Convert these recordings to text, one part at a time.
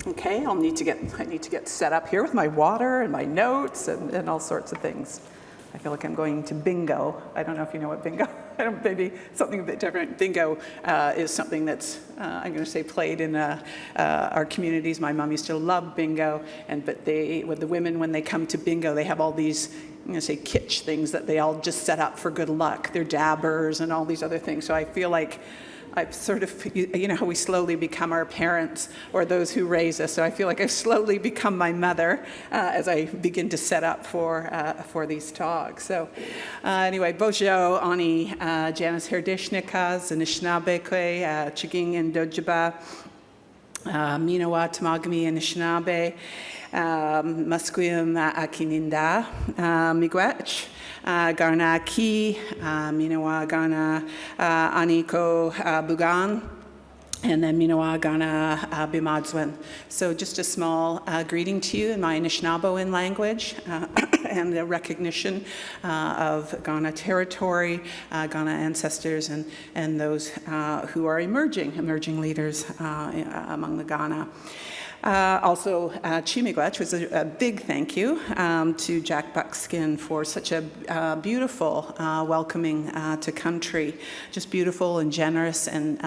Okay, I need to get set up here with my water and my notes and all sorts of things. I feel like I'm going to bingo. I don't know if you know what bingo. Maybe something a bit different. Bingo is something that's I'm going to say played in our communities. My mom used to love bingo, but with the women, when they come to bingo, they have all these, I'm going to say, kitsch things that they all just set up for good luck. They're dabbers and all these other things. So I feel like I've sort of, you know how we slowly become our parents or those who raise us. So I feel like I've slowly become my mother as I begin to set up for these talks. So anyway, Bojo, Ani, Janice Herdishnikas, Anishinabekwe, Chiging and Dojaba, Minowa, Tamagami, Anishinaabe, Musqueam, Akininda, Miigwech, Garna Ki, Minowa Garna Aniko Bugan, and then Minowa Garna Bimadzwen. So just a small greeting to you in my Anishinaabemowin language and a recognition of Ghana territory, Ghana ancestors, and those who are emerging leaders among the Ghana. Also, Chimigwech was a big thank you to Jack Buckskin for such a beautiful welcoming to country, just beautiful and generous, and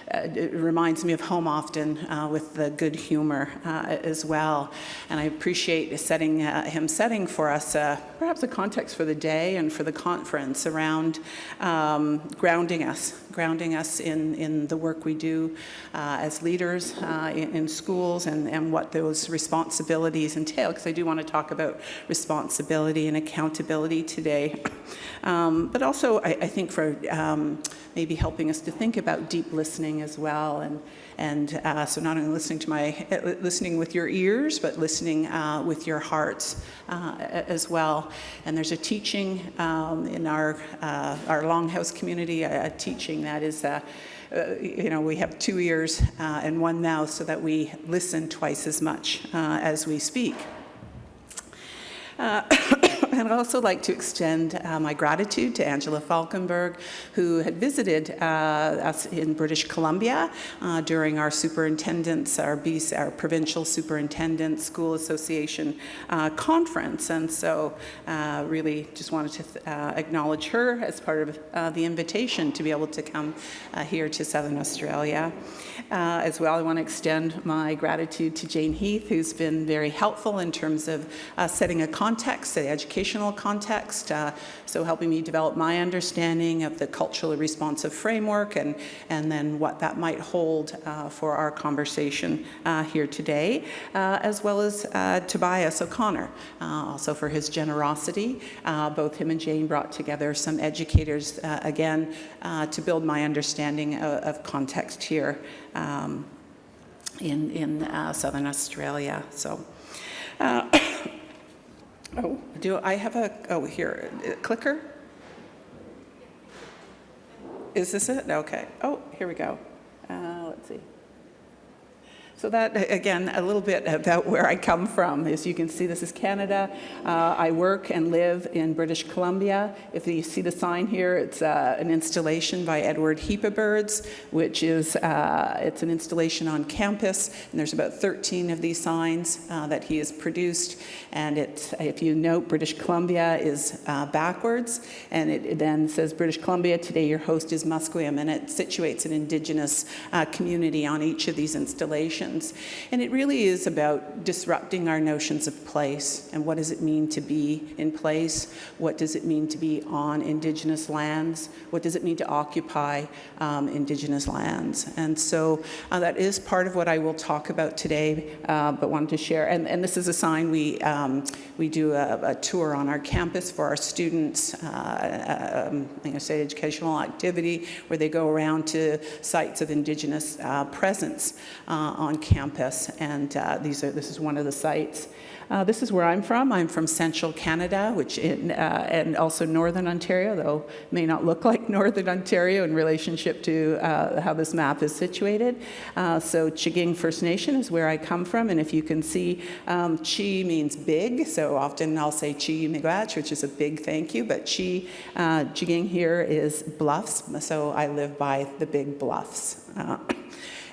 it reminds me of home often with the good humor as well. And I appreciate him setting for us perhaps a context for the day and for the conference around grounding us in the work we do as leaders in schools and what those responsibilities entail, because I do want to talk about responsibility and accountability today. But also, I think for maybe helping us to think about deep listening as well, and so not only listening with your ears, but listening with your hearts as well. And there's a teaching in our Longhouse community, a teaching that is, we have 2 ears and 1 mouth, so that we listen twice as much as we speak. And I'd also like to extend my gratitude to Angela Falkenberg, who had visited us in British Columbia during our our Provincial Superintendent School Association conference. And so really just wanted to acknowledge her as part of the invitation to be able to come here to Southern Australia. As well, I want to extend my gratitude to Jane Heath, who's been very helpful in terms of setting a context, the educational context, so helping me develop my understanding of the culturally responsive framework and then what that might hold for our conversation here today, as well as Tobias O'Connor, also for his generosity. Both him and Jane brought together some educators, again, to build my understanding of context here in Southern Australia. So, do I have here, clicker? Is this it? Okay. Oh, here we go. Let's see. So that, again, a little bit about where I come from. As you can see, this is Canada. I work and live in British Columbia. If you see the sign here, it's an installation by Edward Heapabirds, which is, it's an installation on campus, and there's about 13 of these signs that he has produced. And if you note, British Columbia is backwards, and it then says, British Columbia, today your host is Musqueam, and it situates an Indigenous community on each of these installations. And it really is about disrupting our notions of place and what does it mean to be in place, what does it mean to be on Indigenous lands, what does it mean to occupy Indigenous lands. And so that is part of what I will talk about today, but wanted to share. And this is a sign we do a tour on our campus for our students, I'm going to say educational activity, where they go around to sites of Indigenous presence on campus, and this is one of the sites. This is where I'm from. I'm from central Canada, and also northern Ontario, though it may not look like northern Ontario in relationship to how this map is situated. So Chiging First Nation is where I come from, and if you can see, Chi means big, so often I'll say Chi Miigwech, which is a big thank you, but Chiging here is bluffs, so I live by the big bluffs.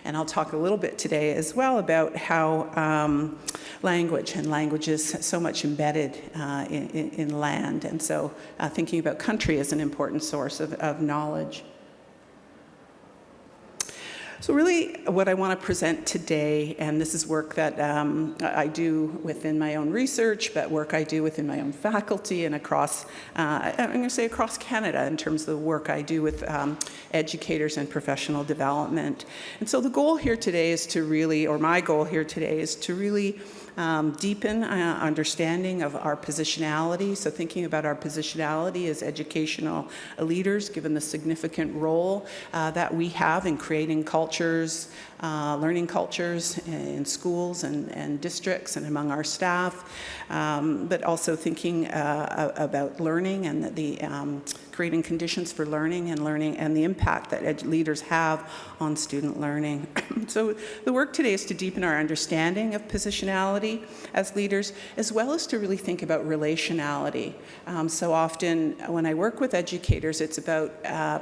And I'll talk a little bit today as well about how language is so much embedded in land. And so thinking about country as an important source of knowledge. So really what I want to present today, and this is work that I do within my own research, but work I do within my own faculty and across, I'm going to say across Canada in terms of the work I do with educators and professional development. And so the goal here today is to really, or my goal here today is to really deepen understanding of our positionality. So thinking about our positionality as educational leaders, given the significant role that we have in creating cultures, learning cultures in schools and districts and among our staff, but also thinking about learning and the creating conditions for learning and the impact that leaders have on student learning. So the work today is to deepen our understanding of positionality as leaders, as well as to really think about relationality. So often when I work with educators, it's about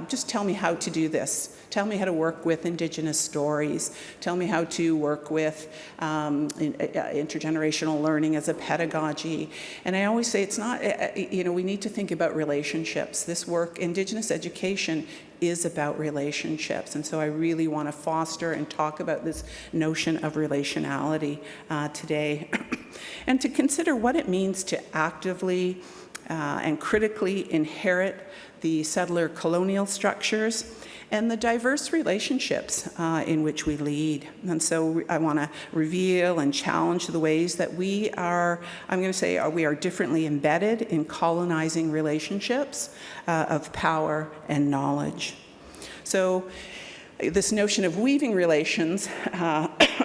just tell me how to do this. Tell me how to work with Indigenous stories. Tell me how to work with intergenerational learning as a pedagogy. And I always say it's not, we need to think about relationships. This work, Indigenous education, is about relationships. And so I really want to foster and talk about this notion of relationality today. And to consider what it means to actively and critically inherit the settler colonial structures and the diverse relationships in which we lead. And so I want to reveal and challenge the ways that we are, I'm going to say, we are differently embedded in colonizing relationships of power and knowledge. So this notion of weaving relations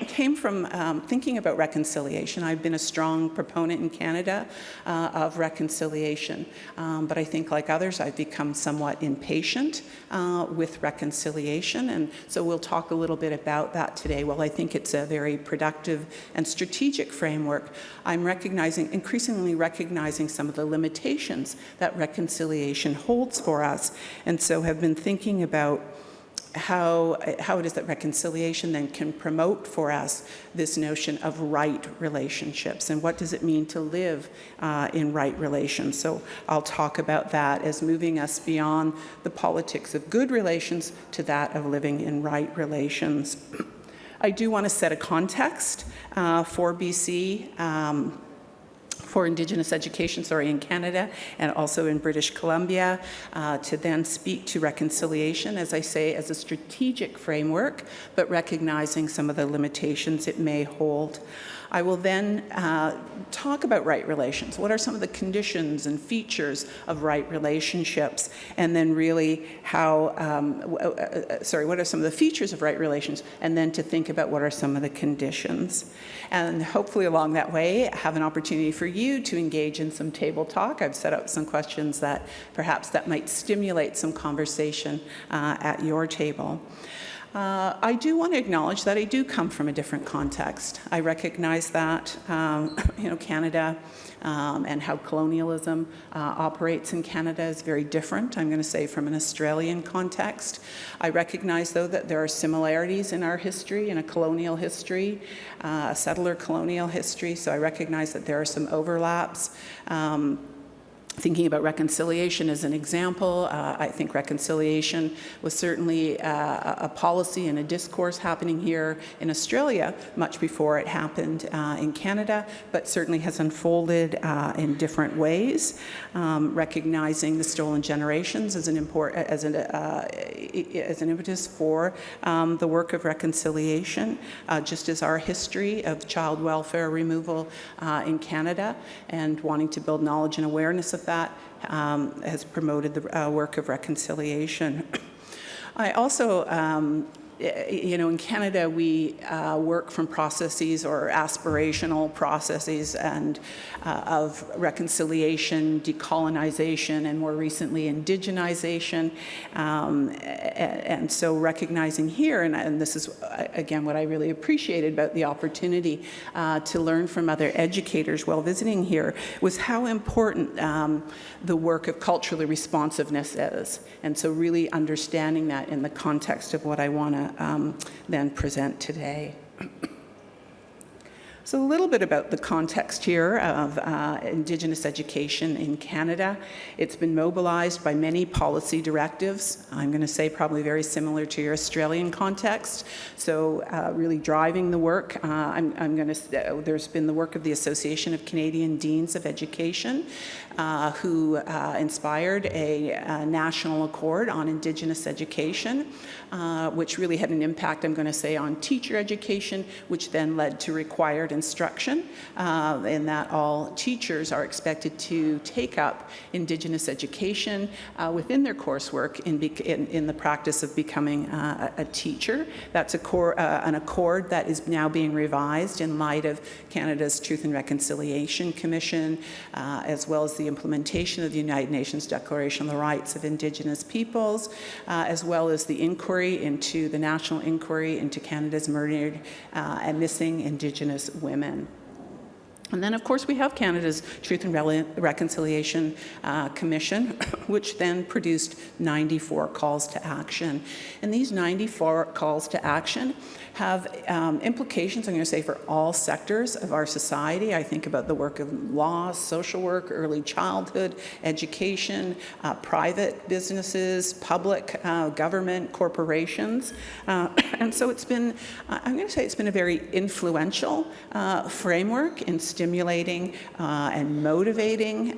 came from thinking about reconciliation. I've been a strong proponent in Canada of reconciliation, but I think like others, I've become somewhat impatient with reconciliation, and so we'll talk a little bit about that today. Well, I think it's a very productive and strategic framework. I'm increasingly recognizing some of the limitations that reconciliation holds for us, and so have been thinking about how it is that reconciliation then can promote for us this notion of right relationships, and what does it mean to live in right relations. So I'll talk about that as moving us beyond the politics of good relations to that of living in right relations. I do want to set a context for BC, for Indigenous education, in Canada and also in British Columbia, to then speak to reconciliation, as I say, as a strategic framework, but recognizing some of the limitations it may hold. I will then talk about right relations. What are some of the conditions and features of right relationships? And then really what are some of the features of right relations? And then to think about what are some of the conditions. And hopefully along that way, have an opportunity for you to engage in some table talk. I've set up some questions that perhaps that might stimulate some conversation at your table. I do want to acknowledge that I do come from a different context. I recognize that, Canada and how colonialism operates in Canada is very different, I'm going to say, from an Australian context. I recognize, though, that there are similarities in our history, in a colonial history, a settler colonial history, so I recognize that there are some overlaps. Thinking about reconciliation as an example, I think reconciliation was certainly a policy and a discourse happening here in Australia much before it happened in Canada, but certainly has unfolded in different ways. Recognizing the stolen generations as an impetus for the work of reconciliation, just as our history of child welfare removal in Canada and wanting to build knowledge and awareness of that has promoted the work of reconciliation. I also, in Canada, we work from processes or aspirational processes and of reconciliation, decolonization, and more recently indigenization. And so recognizing here, and this is, again, what I really appreciated about the opportunity to learn from other educators while visiting here, was how important the work of culturally responsiveness is. And so really understanding that in the context of what I want to then present today. So a little bit about the context here of Indigenous education in Canada. It's been mobilized by many policy directives. I'm going to say probably very similar to your Australian context. So really driving the work. There's been the work of the Association of Canadian Deans of Education, who inspired a national accord on Indigenous education, which really had an impact, I'm going to say, on teacher education, which then led to required instruction, in that all teachers are expected to take up Indigenous education within their coursework in the practice of becoming a teacher. That's an accord that is now being revised in light of Canada's Truth and Reconciliation Commission, as well as the implementation of the United Nations Declaration on the Rights of Indigenous Peoples, as well as the national inquiry into Canada's murdered and missing Indigenous women. And then, of course, we have Canada's Truth and Reconciliation Commission, which then produced 94 calls to action. And these 94 calls to action have implications, I'm going to say, for all sectors of our society. I think about the work of law, social work, early childhood, education, private businesses, public government, corporations. And so it's been, I'm going to say it's been a very influential framework in stimulating and motivating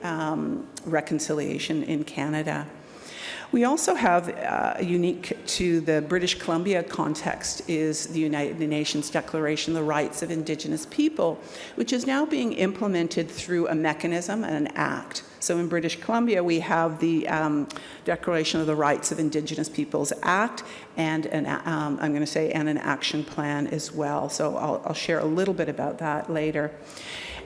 reconciliation in Canada. We also have, unique to the British Columbia context, is the United Nations Declaration on the Rights of Indigenous People, which is now being implemented through a mechanism and an act. So in British Columbia, we have the Declaration of the Rights of Indigenous Peoples Act and an action plan as well. So I'll share a little bit about that later.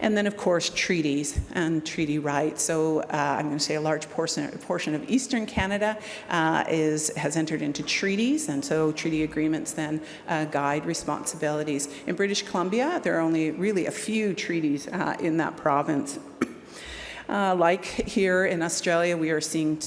And then, of course, treaties and treaty rights. So I'm going to say a large portion of Eastern Canada has entered into treaties, and so treaty agreements then guide responsibilities. In British Columbia, there are only really a few treaties in that province. Like here in Australia, we are seeing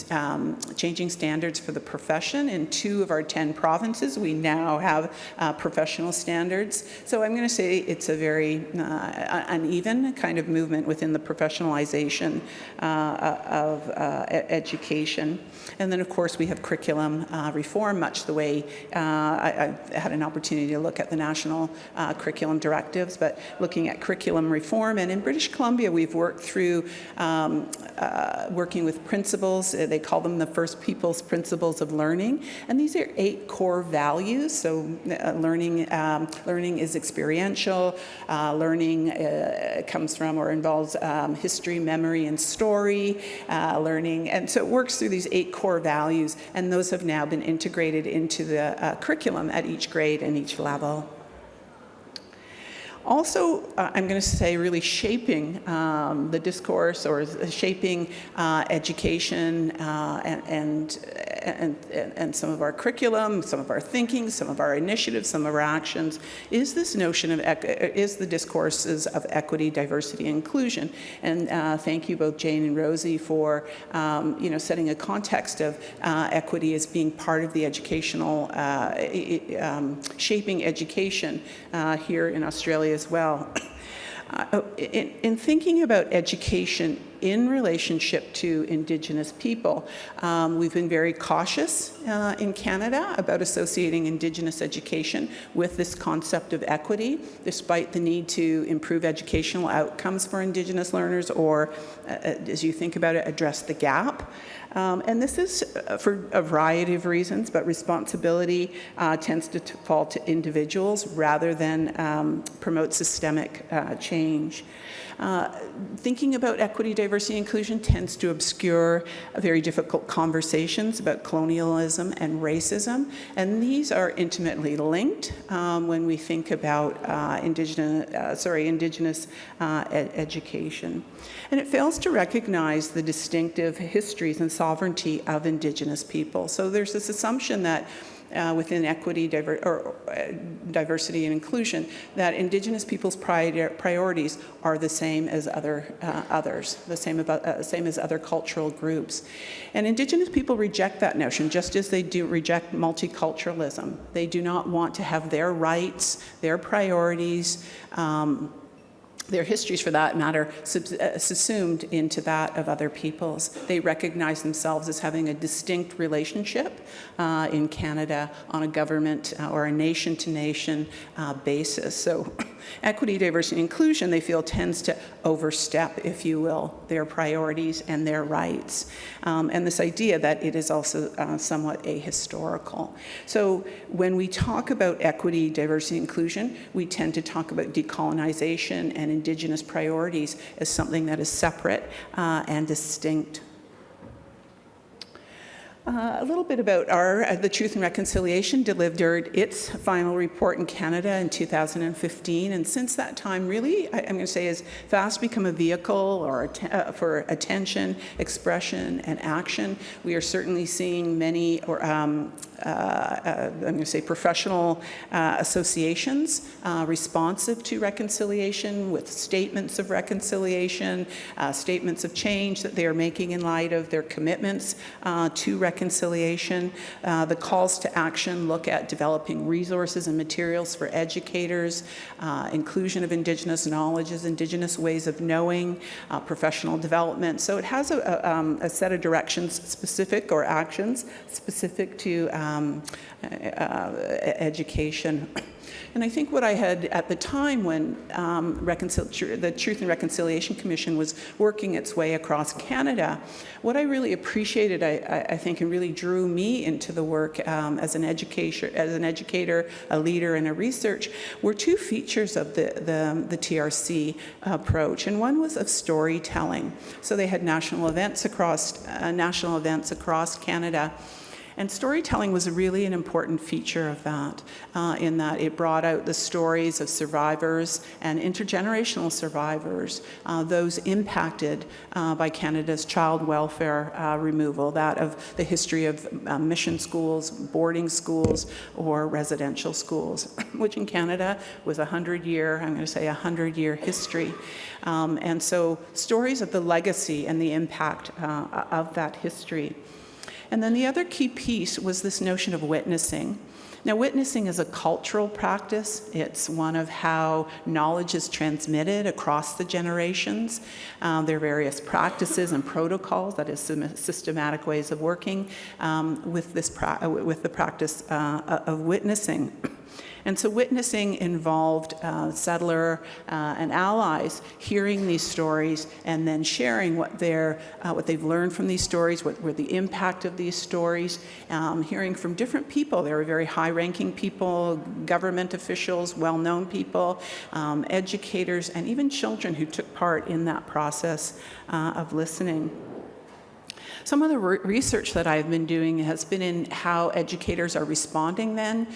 changing standards for the profession. In 2 of our 10 provinces, we now have professional standards. So I'm going to say it's a very uneven kind of movement within the professionalization of education. And then, of course, we have curriculum reform, much the way I had an opportunity to look at the national curriculum directives, but looking at curriculum reform. And in British Columbia, we've worked through working with principles. They call them the First Peoples Principles of Learning. And these are 8 core values. So learning is experiential. Learning comes from or involves history, memory, and story. Learning, and so it works through these 8 core values. And those have now been integrated into the curriculum at each grade and each level. Also, I'm going to say really shaping the discourse or shaping education and some of our curriculum, some of our thinking, some of our initiatives, some of our actions is this notion of is the discourses of equity, diversity, and inclusion. And thank you both Jane and Rosie for setting a context of equity as being part of the educational shaping education here in Australia as well. In thinking about education in relationship to Indigenous people, we've been very cautious in Canada about associating Indigenous education with this concept of equity, despite the need to improve educational outcomes for Indigenous learners or, as you think about it, address the gap. And this is for a variety of reasons, but responsibility tends to fall to individuals rather than promote systemic change. Thinking about equity, diversity, and inclusion tends to obscure very difficult conversations about colonialism and racism, and these are intimately linked when we think about Indigenous education. And it fails to recognize the distinctive histories and sovereignty of Indigenous people. So there's this assumption that within equity, diversity, and inclusion, that Indigenous people's priorities are the same as others, the same as other cultural groups. And Indigenous people reject that notion, just as they do reject multiculturalism. They do not want to have their rights, their priorities, their histories for that matter, subsumed into that of other peoples. They recognize themselves as having a distinct relationship in Canada on a government or a nation-to-nation basis. So equity, diversity, and inclusion, they feel, tends to overstep, if you will, their priorities and their rights. And this idea that it is also somewhat ahistorical. So when we talk about equity, diversity, and inclusion, we tend to talk about decolonization and Indigenous priorities as something that is separate and distinct. A little bit about the Truth and Reconciliation delivered its final report in Canada in 2015, and since that time, really, I'm going to say, has fast become a vehicle or for attention, expression, and action. We are certainly seeing many, I'm going to say, professional associations responsive to reconciliation, with statements of reconciliation, statements of change that they are making in light of their commitments to reconciliation. The calls to action look at developing resources and materials for educators, inclusion of Indigenous knowledges, Indigenous ways of knowing, professional development. So it has a set of directions specific, or actions specific to education. And I think what I had at the time when the Truth and Reconciliation Commission was working its way across Canada, what I really appreciated, I think, and really drew me into the work as an educator, a leader, and a research, were two features of the TRC approach. And one was of storytelling. So they had national events across Canada. And storytelling was really an important feature of that, in that it brought out the stories of survivors and intergenerational survivors, those impacted by Canada's child welfare removal, that of the history of mission schools, boarding schools, or residential schools, which in Canada was a 100-year history. And so stories of the legacy and the impact of that history. And then the other key piece was this notion of witnessing. Now, witnessing is a cultural practice. It's one of how knowledge is transmitted across the generations. There are various practices and protocols, that is, systematic ways of working with the practice of witnessing. And so witnessing involved settler and allies hearing these stories and then sharing what they've learned from these stories, what were the impact of these stories, hearing from different people. There were very high-ranking people, government officials, well-known people, educators, and even children who took part in that process of listening. Some of the research that I've been doing has been in how educators are responding then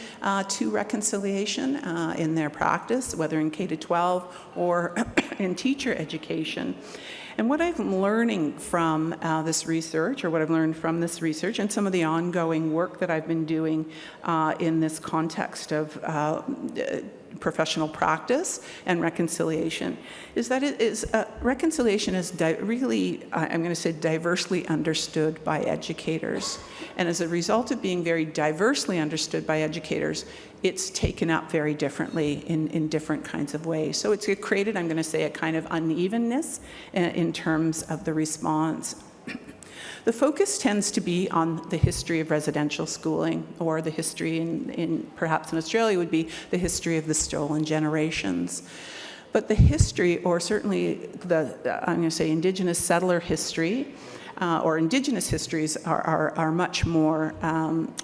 to reconciliation in their practice, whether in K-12 or in teacher education. And what I'm learning from this research, and some of the ongoing work that I've been doing in this context of professional practice and reconciliation, is that reconciliation is really, I'm going to say, diversely understood by educators. And as a result of being very diversely understood by educators, it's taken up very differently in different kinds of ways. So it's created, I'm going to say, a kind of unevenness in terms of the response. The focus tends to be on the history of residential schooling, or the history perhaps in Australia would be the history of the stolen generations. But the history, or certainly I'm going to say Indigenous settler history, or Indigenous histories are much more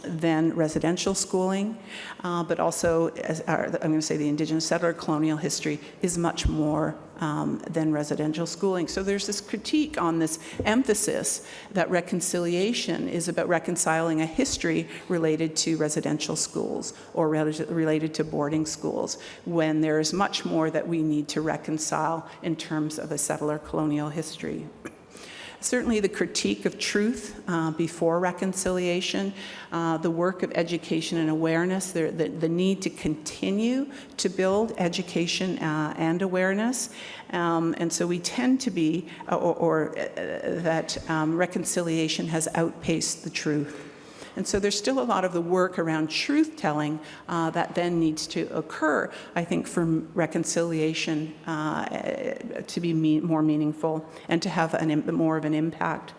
than residential schooling, but also, I'm going to say, the Indigenous settler colonial history is much more than residential schooling. So there's this critique on this emphasis that reconciliation is about reconciling a history related to residential schools or related to boarding schools, when there is much more that we need to reconcile in terms of a settler colonial history. certainly the critique of truth before reconciliation, the work of education and awareness, the need to continue to build education and awareness. And so we tend to be, that reconciliation has outpaced the truth. And so there's still a lot of the work around truth-telling that then needs to occur, I think, for reconciliation to be more meaningful and to have more of an impact.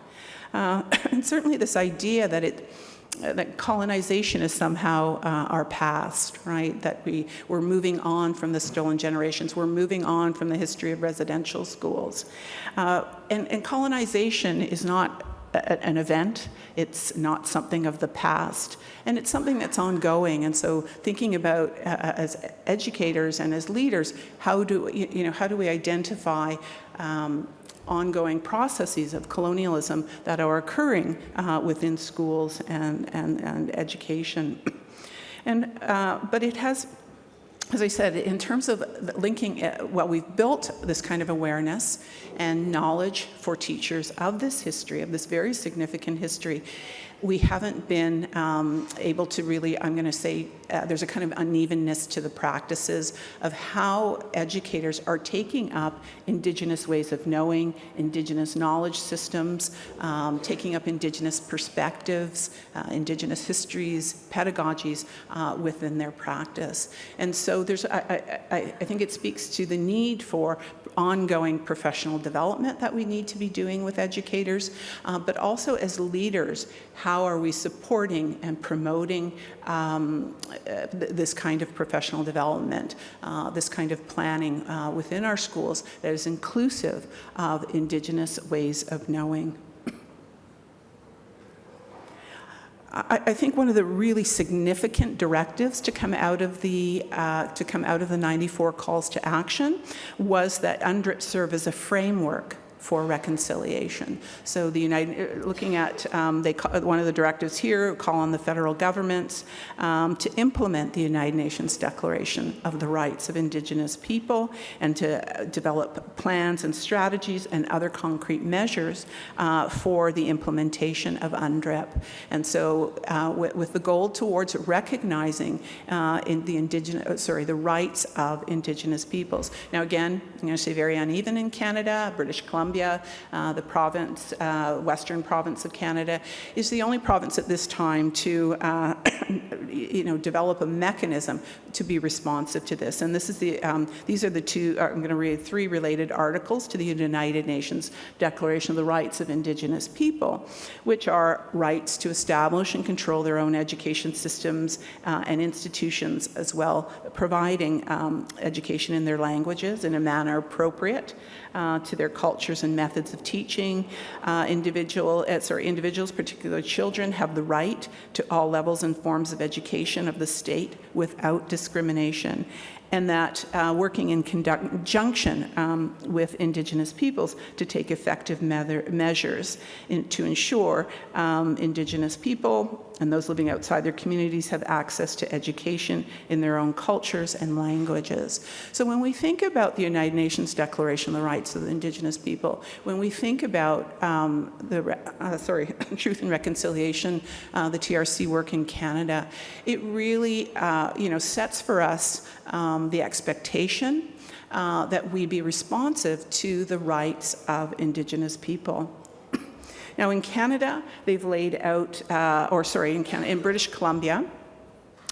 And certainly this idea that colonization is somehow our past, right? That we're moving on from the stolen generations. We're moving on from the history of residential schools. And colonization is not an event. It's not something of the past, and it's something that's ongoing. And so thinking about as educators and as leaders, how do we identify ongoing processes of colonialism that are occurring within schools and education. But it has, as I said, in terms of linking, we've built this kind of awareness and knowledge for teachers of this history, of this very significant history. We haven't been able to really, I'm going to say, there's a kind of unevenness to the practices of how educators are taking up Indigenous ways of knowing, Indigenous knowledge systems, taking up Indigenous perspectives, Indigenous histories, pedagogies within their practice. And so I think it speaks to the need for ongoing professional development that we need to be doing with educators, but also as leaders, how are we supporting and promoting this kind of professional development, this kind of planning within our schools that is inclusive of Indigenous ways of knowing. I think one of the really significant directives to come out of the 94 calls to action was that UNDRIP serve as a framework for reconciliation. So looking at, one of the directives here call on the federal governments to implement the United Nations Declaration of the Rights of Indigenous People and to develop plans and strategies and other concrete measures for the implementation of UNDRIP. And so with the goal towards recognizing the rights of Indigenous peoples. Now again, I'm going to say very uneven in Canada. British Columbia, the province, western province of Canada, is the only province at this time to, develop a mechanism to be responsive to this. And this is these are the two. I'm going to read 3 related articles to the United Nations Declaration of the Rights of Indigenous People, which are rights to establish and control their own education systems and institutions, as well, providing education in their languages in a manner appropriate to their cultures and methods of teaching. Individuals, particularly children, have the right to all levels and forms of education of the state without discrimination. And that working in conjunction with Indigenous peoples to take effective measures to ensure Indigenous people and those living outside their communities have access to education in their own cultures and languages. So when we think about the United Nations Declaration of the Rights of the Indigenous People, when we think about Truth and Reconciliation, the TRC work in Canada, it really sets for us the expectation that we be responsive to the rights of Indigenous people. Now in Canada, they've laid out, in British Columbia,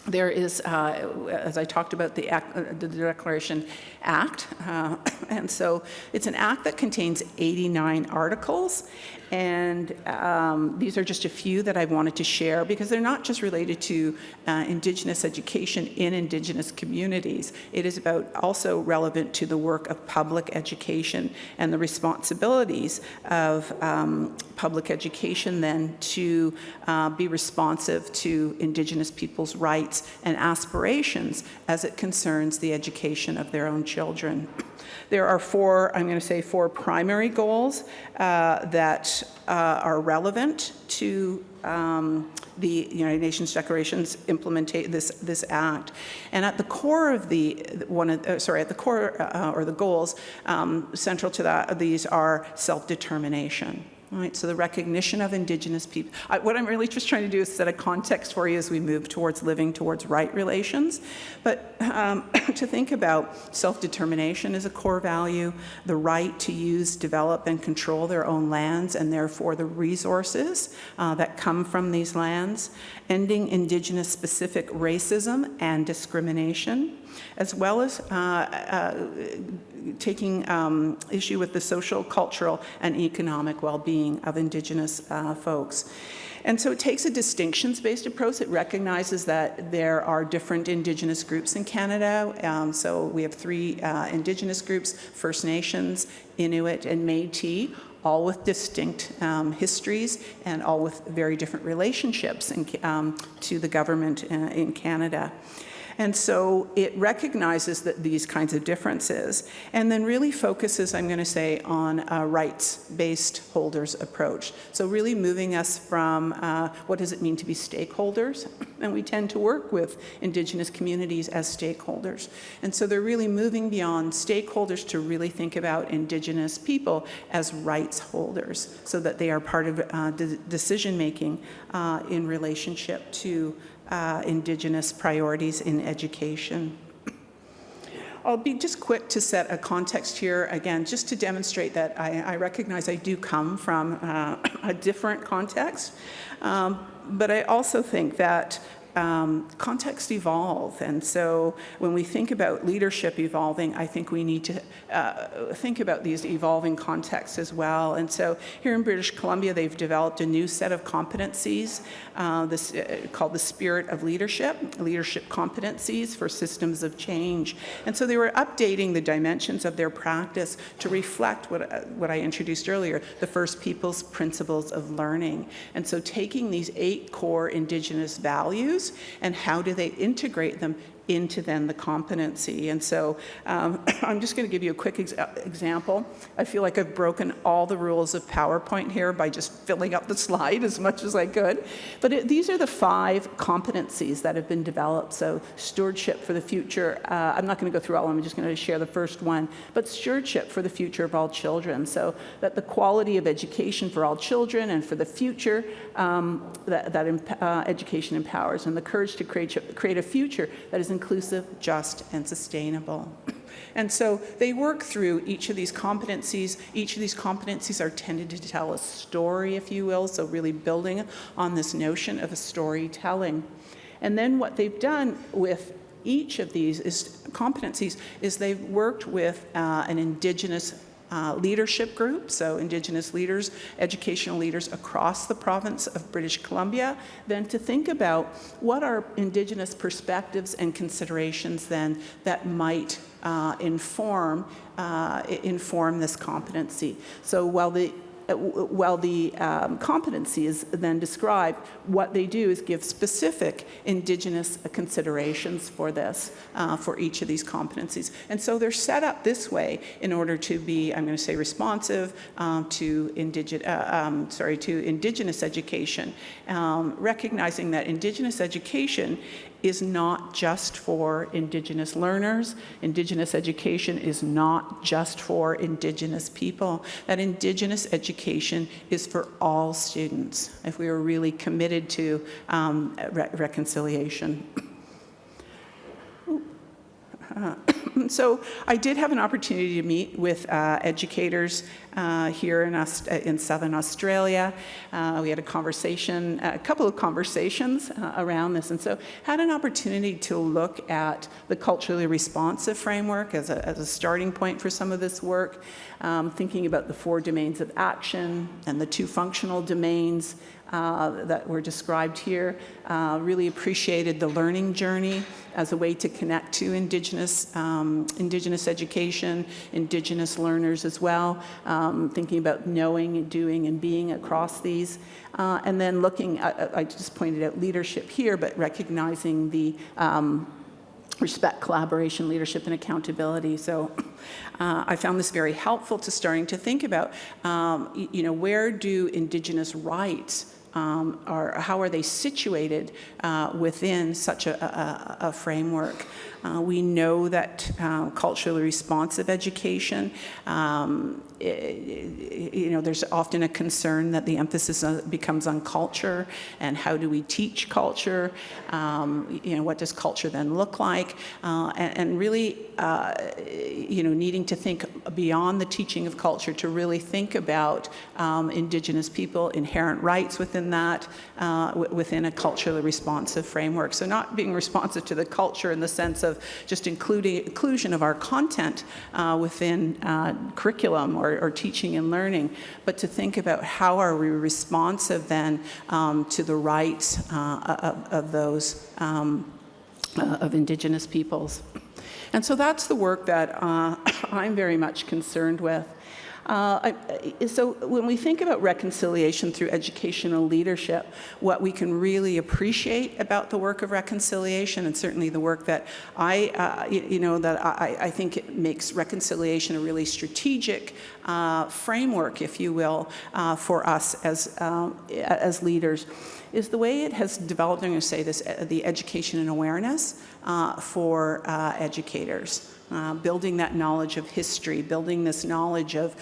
there is, as I talked about, the Declaration Act, and so it's an act that contains 89 articles, and these are just a few that I wanted to share because they're not just related to Indigenous education in Indigenous communities. It is about also relevant to the work of public education and the responsibilities of public education then to be responsive to Indigenous people's rights and aspirations as it concerns the education of their own children. There are 4 primary goals that are relevant to the United Nations Declaration's implementation this act, and at the core of the goals central to these are self-determination. All right, so the recognition of Indigenous people. What I'm really just trying to do is set a context for you as we move towards living towards right relations. But to think about self-determination as a core value, the right to use, develop, and control their own lands, and therefore the resources that come from these lands, ending Indigenous-specific racism and discrimination, as well as taking issue with the social, cultural, and economic well-being of Indigenous folks. And so it takes a distinctions-based approach. It recognizes that there are different Indigenous groups in Canada. So we have 3 Indigenous groups: First Nations, Inuit, and Métis, all with distinct histories and all with very different relationships to the government in Canada. And so it recognizes that these kinds of differences and then really focuses, I'm going to say, on a rights-based holders approach. So really moving us from what does it mean to be stakeholders? And we tend to work with Indigenous communities as stakeholders. And so they're really moving beyond stakeholders to really think about Indigenous people as rights holders so that they are part of decision-making in relationship to Indigenous priorities in education. I'll be just quick to set a context here, again, just to demonstrate that I recognize I do come from a different context, but I also think that contexts evolve, and so when we think about leadership evolving, I think we need to think about these evolving contexts as well. And so here in British Columbia, they've developed a new set of competencies called the Spirit of Leadership competencies for systems of change. And so they were updating the dimensions of their practice to reflect what I introduced earlier, the First Peoples principles of learning. And so taking these 8 core Indigenous values and how do they integrate them into then the competency. And so I'm just going to give you a quick example. I feel like I've broken all the rules of PowerPoint here by just filling up the slide as much as I could. But these are the 5 competencies that have been developed. So stewardship for the future. I'm not going to go through all of them. I'm just going to share the first one. But stewardship for the future of all children. So that the quality of education for all children and for the future education empowers, and the courage to create a future that is inclusive, just, and sustainable. And so they work through each of these competencies. Each of these competencies are tended to tell a story, if you will, so really building on this notion of a storytelling. And then what they've done with each of these competencies is they've worked with an Indigenous leadership group, so Indigenous leaders, educational leaders across the province of British Columbia, then to think about what are Indigenous perspectives and considerations then that might inform this competency. So while the competency is then described, what they do is give specific Indigenous considerations for this, for each of these competencies. And so they're set up this way in order to be, I'm going to say, responsive to Indigenous education, recognizing that Indigenous education is not just for Indigenous learners. Indigenous education is not just for Indigenous people. That Indigenous education is for all students, if we are really committed to reconciliation. So I did have an opportunity to meet with educators here in Southern Australia. We had a couple of conversations around this, and so had an opportunity to look at the culturally responsive framework as a starting point for some of this work, thinking about the 4 domains of action and the 2 functional domains that were described here. Really appreciated the learning journey as a way to connect to Indigenous education, Indigenous learners as well, thinking about knowing and doing and being across these. And then looking, I just pointed out leadership here, but recognizing the respect, collaboration, leadership, and accountability. So I found this very helpful to starting to think about, where do Indigenous rights how are they situated within such a framework? We know that culturally responsive education, there's often a concern that the emphasis becomes on culture and how do we teach culture? What does culture then look like? And really, needing to think beyond the teaching of culture to really think about Indigenous people, inherent rights within that, within a culturally responsive framework. So not being responsive to the culture in the sense of just inclusion of our content within curriculum or teaching and learning, but to think about how are we responsive then to the rights of those of Indigenous peoples. And so that's the work that I'm very much concerned with. So when we think about reconciliation through educational leadership, what we can really appreciate about the work of reconciliation, and certainly the work that I think it makes reconciliation a really strategic framework, if you will, for us as leaders, is the way it has developed, I'm going to say this, the education and awareness for educators. Building that knowledge of history, building this knowledge of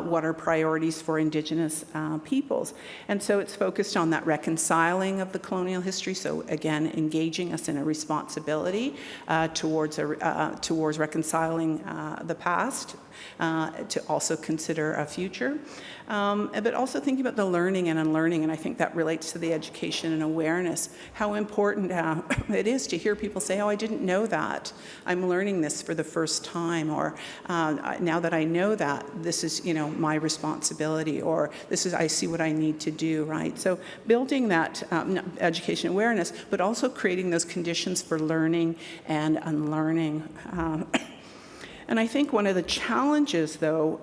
what are priorities for Indigenous peoples. And so it's focused on that reconciling of the colonial history, so again, engaging us in a responsibility towards reconciling the past, to also consider a future, but also thinking about the learning and unlearning, and I think that relates to the education and awareness, how important it is to hear people say, oh, I didn't know that, I'm learning this for the first time, or now that I know that, this is my responsibility, or this is, I see what I need to do, right? So building that education awareness, but also creating those conditions for learning and unlearning. And I think one of the challenges, though,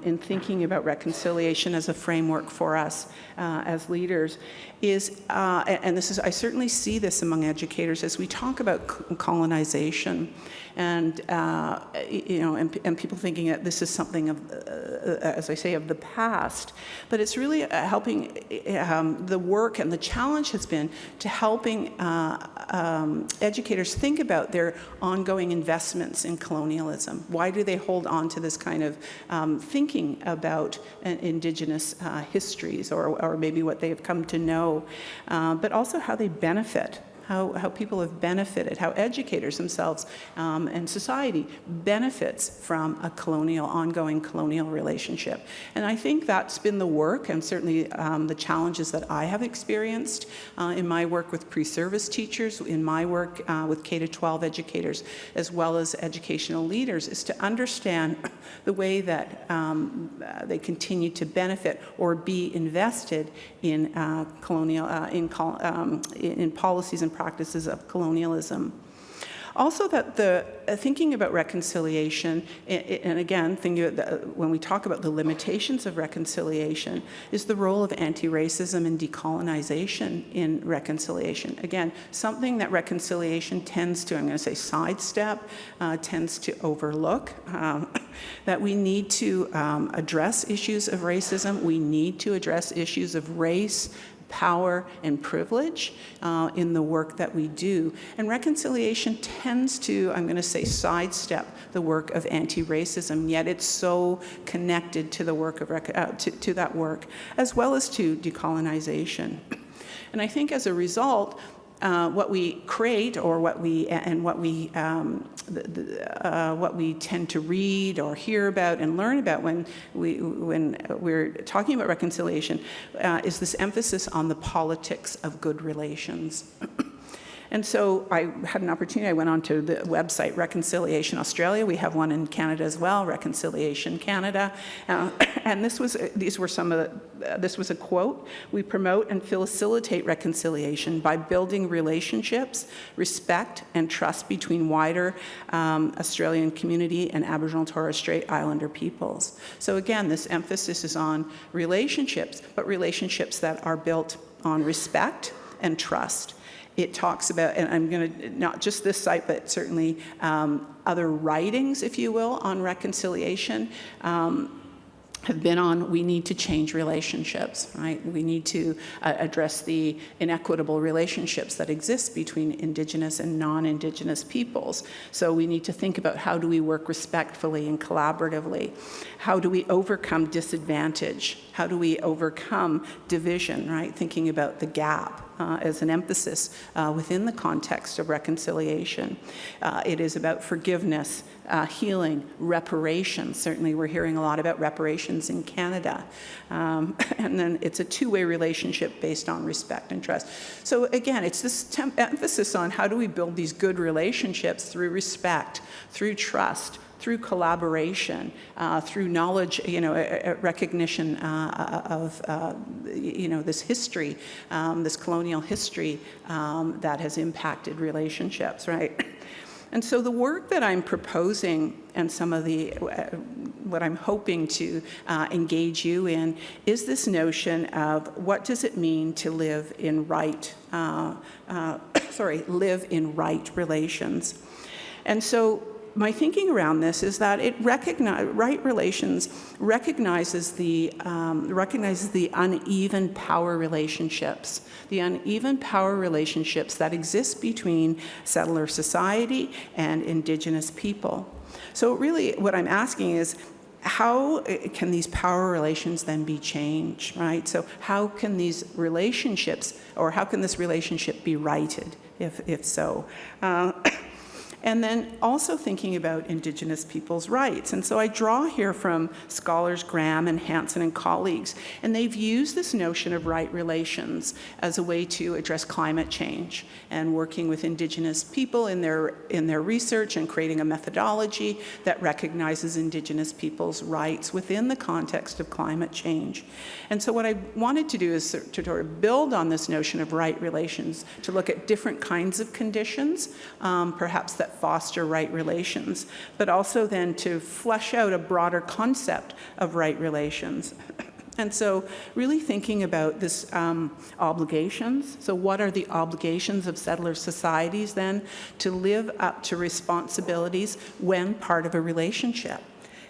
in thinking about reconciliation as a framework for us as leaders is, and this is, I certainly see this among educators as we talk about colonization, and and people thinking that this is something of, as I say, of the past, but it's really helping. The work and the challenge has been to helping educators think about their ongoing investments in colonialism. Why do they hold on to this kind of thinking about Indigenous histories, or maybe what they have come to know, but also how they benefit, how people have benefited, how educators themselves and society benefits from a ongoing colonial relationship. And I think that's been the work, and certainly the challenges that I have experienced in my work with pre-service teachers, in my work with K-12 educators, as well as educational leaders, is to understand the way that they continue to benefit or be invested in in policies and practices of colonialism. Also, that the thinking about reconciliation, and again, thinking about when we talk about the limitations of reconciliation, is the role of anti-racism and decolonization in reconciliation. Again, something that reconciliation tends to, I'm going to say, sidestep, tends to overlook. That we need to address issues of racism. We need to address issues of race, power, and privilege in the work that we do. And reconciliation tends to, I'm going to say, sidestep the work of anti-racism, yet it's so connected to the work of to that work, as well as to decolonization. And I think as a result, what we create, or what we tend to read or hear about and learn about when we're talking about reconciliation, is this emphasis on the politics of good relations. And so I had an opportunity, I went onto the website Reconciliation Australia. We have one in Canada as well, Reconciliation Canada. And this was a quote: "We promote and facilitate reconciliation by building relationships, respect, and trust between wider Australian community and Aboriginal and Torres Strait Islander peoples." So again, this emphasis is on relationships, but relationships that are built on respect and trust. It talks about, and I'm going to, not just this site, but certainly other writings, if you will, on reconciliation, have been on, we need to change relationships, right? We need to address the inequitable relationships that exist between Indigenous and non-Indigenous peoples. So we need to think about, how do we work respectfully and collaboratively? How do we overcome disadvantage? How do we overcome division, right? Thinking about the gap as an emphasis within the context of reconciliation. It is about forgiveness, healing, reparations. Certainly we're hearing a lot about reparations in Canada. And then it's a two-way relationship based on respect and trust. So again, it's this emphasis on how do we build these good relationships through respect, through trust, through collaboration, through knowledge, recognition of, this history, this colonial history that has impacted relationships, right? And so the work that I'm proposing and some of the, what I'm hoping to engage you in is this notion of what does it mean to live in right, live in right relations. And so my thinking around this is that right relations recognizes the uneven power relationships, that exist between settler society and Indigenous people. So really what I'm asking is, how can these power relations then be changed, right? So how can these relationships, or how can this relationship be righted, if so? And then also thinking about Indigenous people's rights. And so I draw here from scholars Graham and Hansen and colleagues, and they've used this notion of right relations as a way to address climate change and working with Indigenous people in their research and creating a methodology that recognizes Indigenous people's rights within the context of climate change. And so what I wanted to do is to sort of build on this notion of right relations, to look at different kinds of conditions, perhaps that foster right relations, but also then to flesh out a broader concept of right relations. And so really thinking about this obligations. So what are the obligations of settler societies then to live up to responsibilities when part of a relationship?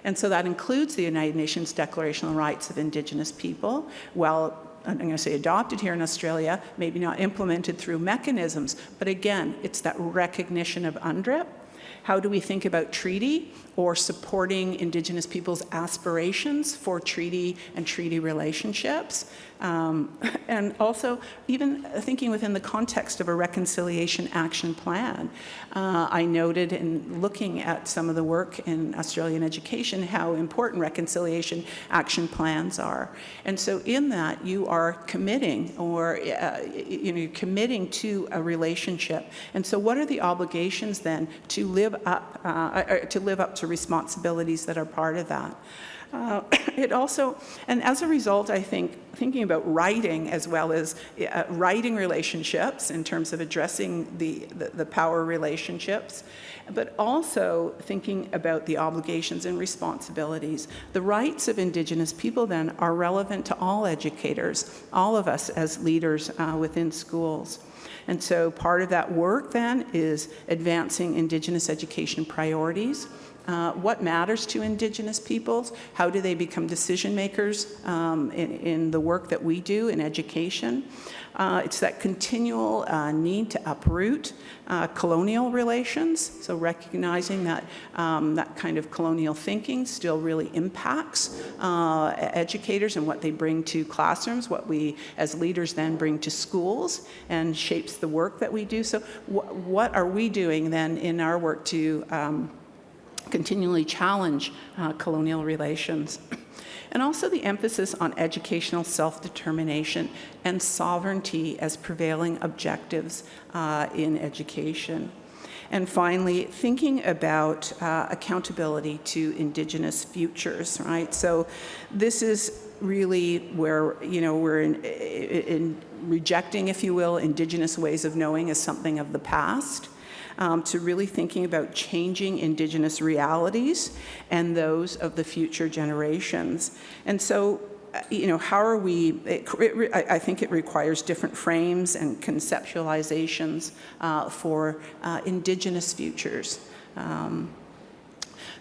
And so that includes the United Nations Declaration on the Rights of Indigenous People. Well, I'm going to say adopted here in Australia, maybe not implemented through mechanisms, but again, it's that recognition of UNDRIP. How do we think about treaty or supporting Indigenous people's aspirations for treaty and treaty relationships? And also even thinking within the context of a reconciliation action plan. I noted in looking at some of the work in Australian education how important reconciliation action plans are. And so in that you are committing or you're committing to a relationship. And so what are the obligations then to live up to responsibilities that are part of that? It also, and as a result, I think, thinking about writing as well as writing relationships in terms of addressing the power relationships, but also thinking about the obligations and responsibilities. The rights of Indigenous people then are relevant to all educators, all of us as leaders within schools. And so part of that work then is advancing Indigenous education priorities. What matters to Indigenous peoples? How do they become decision makers in the work that we do in education? It's that continual need to uproot colonial relations, so recognizing that that kind of colonial thinking still really impacts educators and what they bring to classrooms, what we as leaders then bring to schools, and shapes the work that we do. So what are we doing then in our work to continually challenge colonial relations? And also the emphasis on educational self-determination and sovereignty as prevailing objectives in education. And finally, thinking about accountability to Indigenous futures, right? So this is really where, we're in rejecting, if you will, Indigenous ways of knowing as something of the past. To really thinking about changing Indigenous realities and those of the future generations. And so, how are we, I think it requires different frames and conceptualizations for Indigenous futures.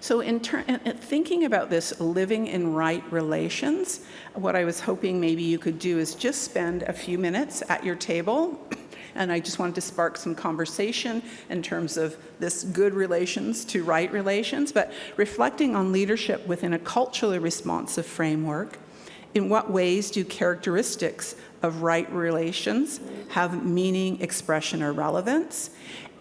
So in thinking about this living in right relations, what I was hoping maybe you could do is just spend a few minutes at your table, and I just wanted to spark some conversation in terms of this good relations to right relations, but reflecting on leadership within a culturally responsive framework. In what ways do characteristics of right relations have meaning, expression, or relevance?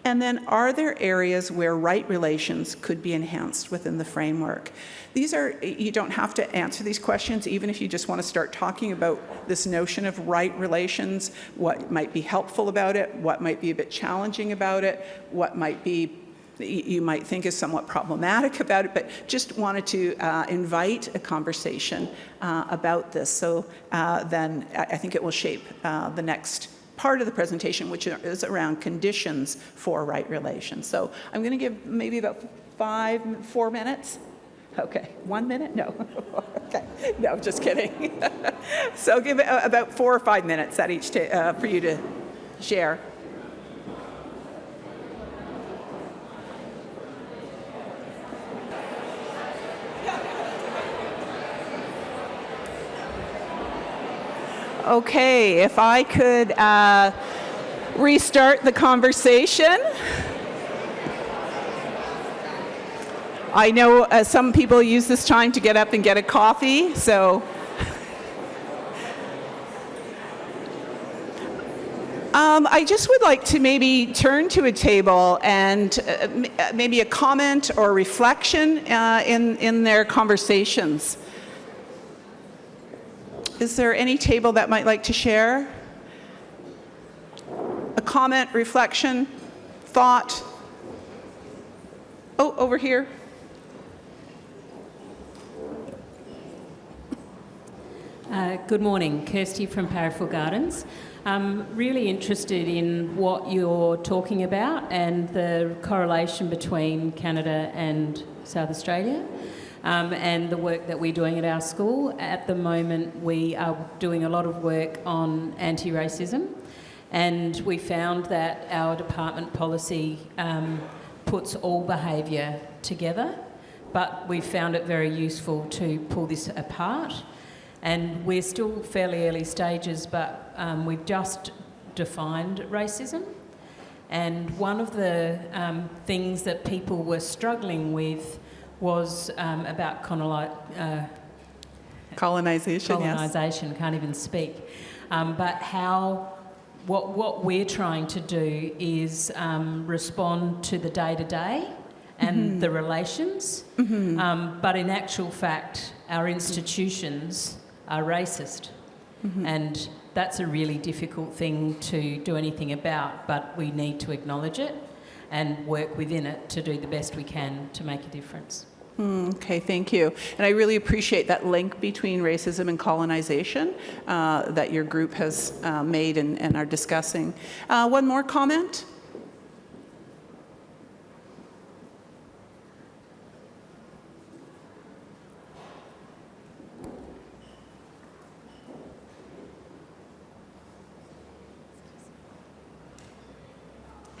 And then, are there areas where right relations could be enhanced within the framework? You don't have to answer these questions, even if you just want to start talking about this notion of right relations, what might be helpful about it, what might be a bit challenging about it, what might be you might think is somewhat problematic about it, but just wanted to invite a conversation about this. So then I think it will shape the next part of the presentation, which is around conditions for right relations. So I'm going to give maybe about 4 minutes. Okay, 1 minute? No. Okay, no, just kidding. So give it about 4 or 5 minutes at each for you to share. Okay, if I could restart the conversation. I know some people use this time to get up and get a coffee, so. I just would like to maybe turn to a table and maybe a comment or reflection in their conversations. Is there any table that might like to share? A comment, reflection, thought? Oh, over here. Good morning, Kirsty from Parafill Gardens. I'm really interested in what you're talking about and the correlation between Canada and South Australia. And the work that we're doing at our school. At the moment, we are doing a lot of work on anti-racism, and we found that our department policy puts all behaviour together, but we found it very useful to pull this apart. And we're still fairly early stages, but we've just defined racism. And one of the things that people were struggling with was about colonization, yes. Can't even speak. But what we're trying to do is respond to the day-to-day and the relations. But in actual fact, our institutions are racist. And that's a really difficult thing to do anything about, but we need to acknowledge it and work within it to do the best we can to make a difference. Okay, thank you. And I really appreciate that link between racism and colonization that your group has made and are discussing. One more comment?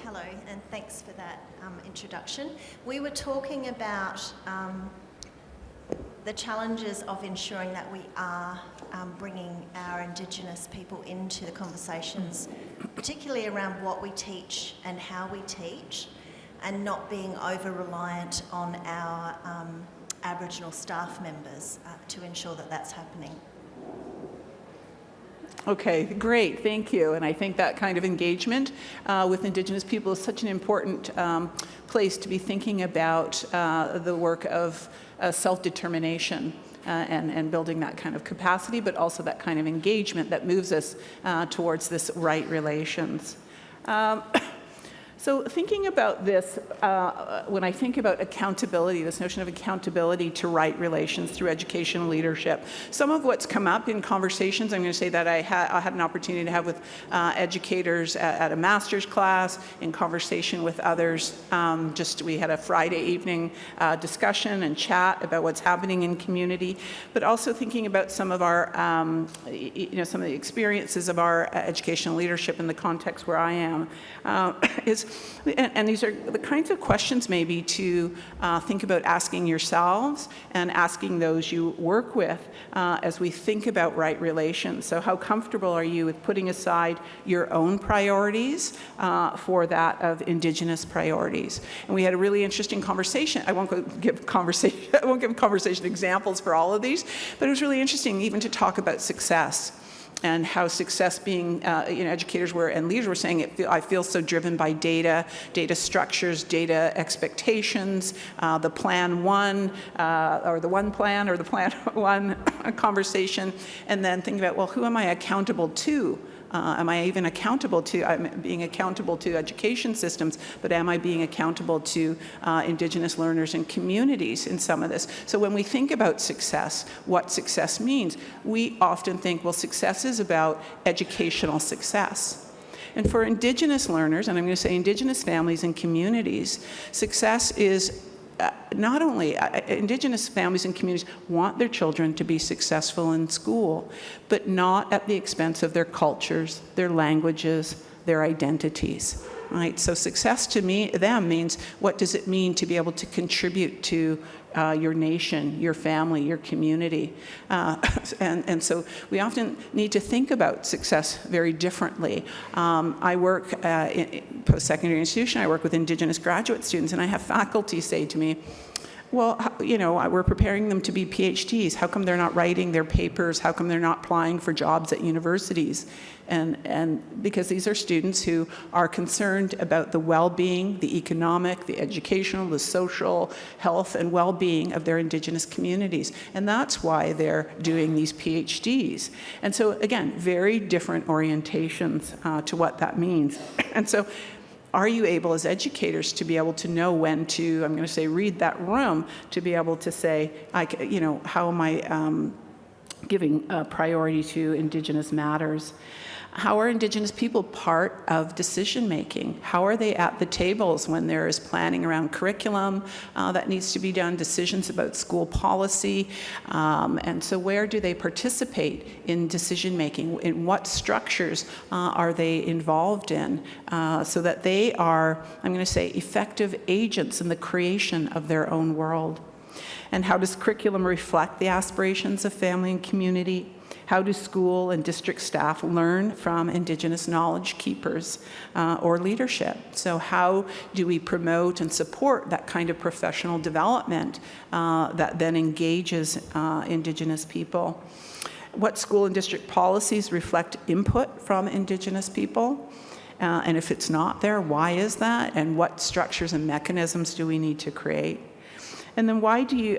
Hello, and thanks for that introduction. We were talking about the challenges of ensuring that we are bringing our Indigenous people into the conversations, particularly around what we teach and how we teach, and not being over-reliant on our Aboriginal staff members to ensure that that's happening. Okay, great, thank you. And I think that kind of engagement with Indigenous people is such an important place to be thinking about the work of self-determination and building that kind of capacity, but also that kind of engagement that moves us towards this right relations. So thinking about this, when I think about accountability, this notion of accountability to right relations through educational leadership, some of what's come up in conversations, I'm going to say that I had an opportunity to have with educators at a master's class, in conversation with others. We had a Friday evening discussion and chat about what's happening in community, but also thinking about some of our, some of the experiences of our educational leadership in the context where I am, is and these are the kinds of questions maybe to think about asking yourselves and asking those you work with as we think about right relations. So how comfortable are you with putting aside your own priorities for that of Indigenous priorities? And we had a really interesting conversation. I won't give conversation examples for all of these, but it was really interesting even to talk about success and how success being, educators were and leaders were saying, I feel so driven by data structures, data expectations, the plan one, or the one plan, or the plan one conversation, and then thinking about, well, who am I accountable to? Am I even accountable to, I'm being accountable to education systems, but am I being accountable to Indigenous learners and communities in some of this? So when we think about success, what success means, we often think, well, success is about educational success. And for Indigenous learners, and I'm going to say Indigenous families and communities, success is not only Indigenous families and communities want their children to be successful in school, but not at the expense of their cultures, their languages, their identities. Right? So success to them means, what does it mean to be able to contribute to your nation, your family, your community? And so we often need to think about success very differently. I work in post-secondary institution, I work with Indigenous graduate students, and I have faculty say to me, well, we're preparing them to be PhDs. How come they're not writing their papers? How come they're not applying for jobs at universities? And because these are students who are concerned about the well-being, the economic, the educational, the social, health, and well-being of their Indigenous communities. And that's why they're doing these PhDs. And so, again, very different orientations to what that means. And so, are you able as educators to be able to know when to, I'm going to say, read that room, to be able to say, how am I giving priority to Indigenous matters? How are Indigenous people part of decision making? How are they at the tables when there is planning around curriculum that needs to be done, decisions about school policy? And so where do they participate in decision making? In what structures are they involved in so that they are, I'm going to say, effective agents in the creation of their own world? And how does curriculum reflect the aspirations of family and community? How do school and district staff learn from Indigenous knowledge keepers or leadership? So how do we promote and support that kind of professional development that then engages Indigenous people? What school and district policies reflect input from Indigenous people? And if it's not there, why is that? And what structures and mechanisms do we need to create? And then what do you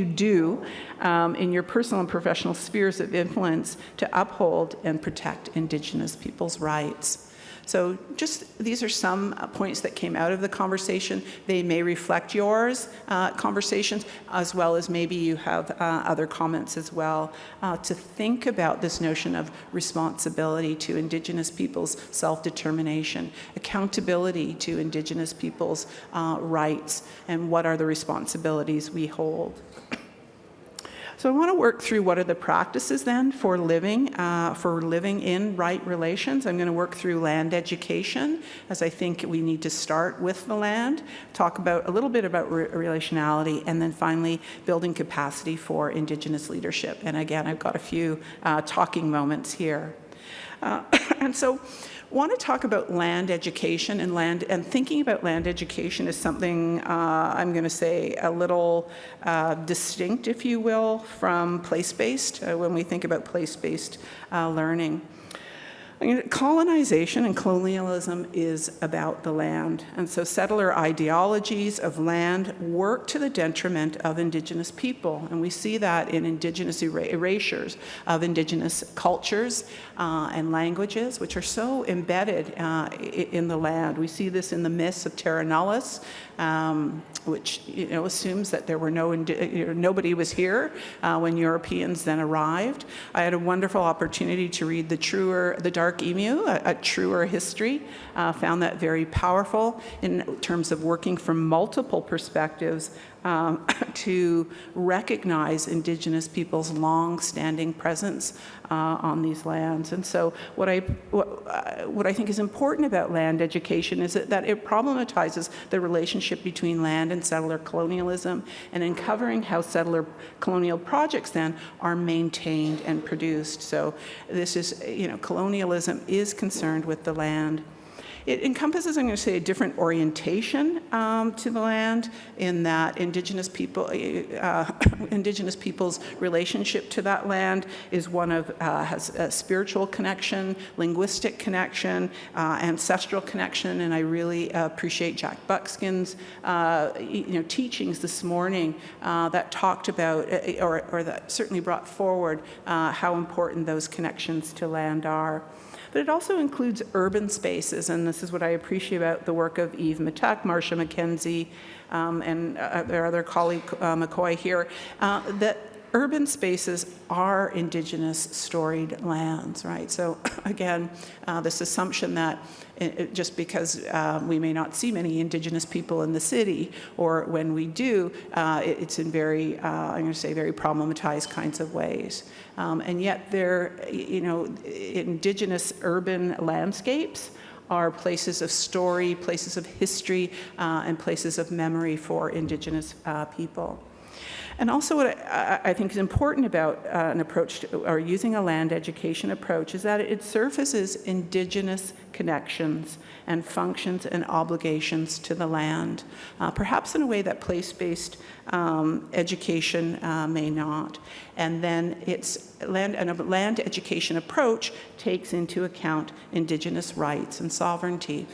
do in your personal and professional spheres of influence to uphold and protect Indigenous people's rights? So these are some points that came out of the conversation. They may reflect yours conversations, as well as maybe you have other comments as well, to think about this notion of responsibility to Indigenous people's self-determination, accountability to Indigenous people's rights, and what are the responsibilities we hold. So I want to work through what are the practices then for living in right relations. I'm going to work through land education, as I think we need to start with the land, talk about a little bit about relationality, and then finally building capacity for Indigenous leadership. And again, I've got a few talking moments here. And so I want to talk about land education and thinking about land education is something I'm going to say a little distinct, if you will, from place-based when we think about place-based learning. Colonization and colonialism is about the land, and so settler ideologies of land work to the detriment of Indigenous people, and we see that in Indigenous erasures of Indigenous cultures and languages, which are so embedded in the land. We see this in the myths of Terra Nullis, which assumes that there were nobody was here when Europeans then arrived. I had a wonderful opportunity to read the Dark Emu, a truer history. Found that very powerful in terms of working from multiple perspectives to recognize Indigenous people's long-standing presence on these lands. And so what I think is important about land education is that it problematizes the relationship between land and settler colonialism, and in covering how settler colonial projects then are maintained and produced. So this is, colonialism is concerned with the land. It encompasses, I'm going to say, a different orientation to the land, in that Indigenous people's relationship to that land is one of has a spiritual connection, linguistic connection, ancestral connection, and I really appreciate Jack Buckskin's teachings this morning that talked about, or that certainly brought forward how important those connections to land are. But it also includes urban spaces, and this is what I appreciate about the work of Eve Matuk, Marcia McKenzie, and their other colleague McCoy here, that urban spaces are Indigenous storied lands, right? So again, this assumption that just because we may not see many Indigenous people in the city, or when we do, it's in very, I'm going to say, very problematized kinds of ways. And yet Indigenous urban landscapes are places of story, places of history, and places of memory for Indigenous people. And also what I think is important about an approach or using a land education approach is that it surfaces Indigenous connections and functions and obligations to the land, perhaps in a way that place-based education may not. And then a land education approach takes into account Indigenous rights and sovereignty.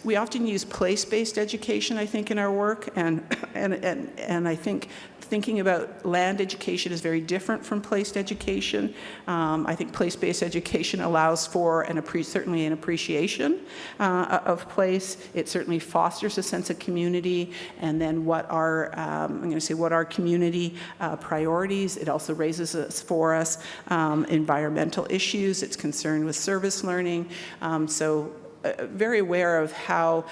We often use place-based education, I think, in our work, and I think thinking about land education is very different from place education. I think place-based education allows for certainly an appreciation of place. It certainly fosters a sense of community, and then what are community priorities. It also raises for us environmental issues. It's concerned with service learning. Very aware of how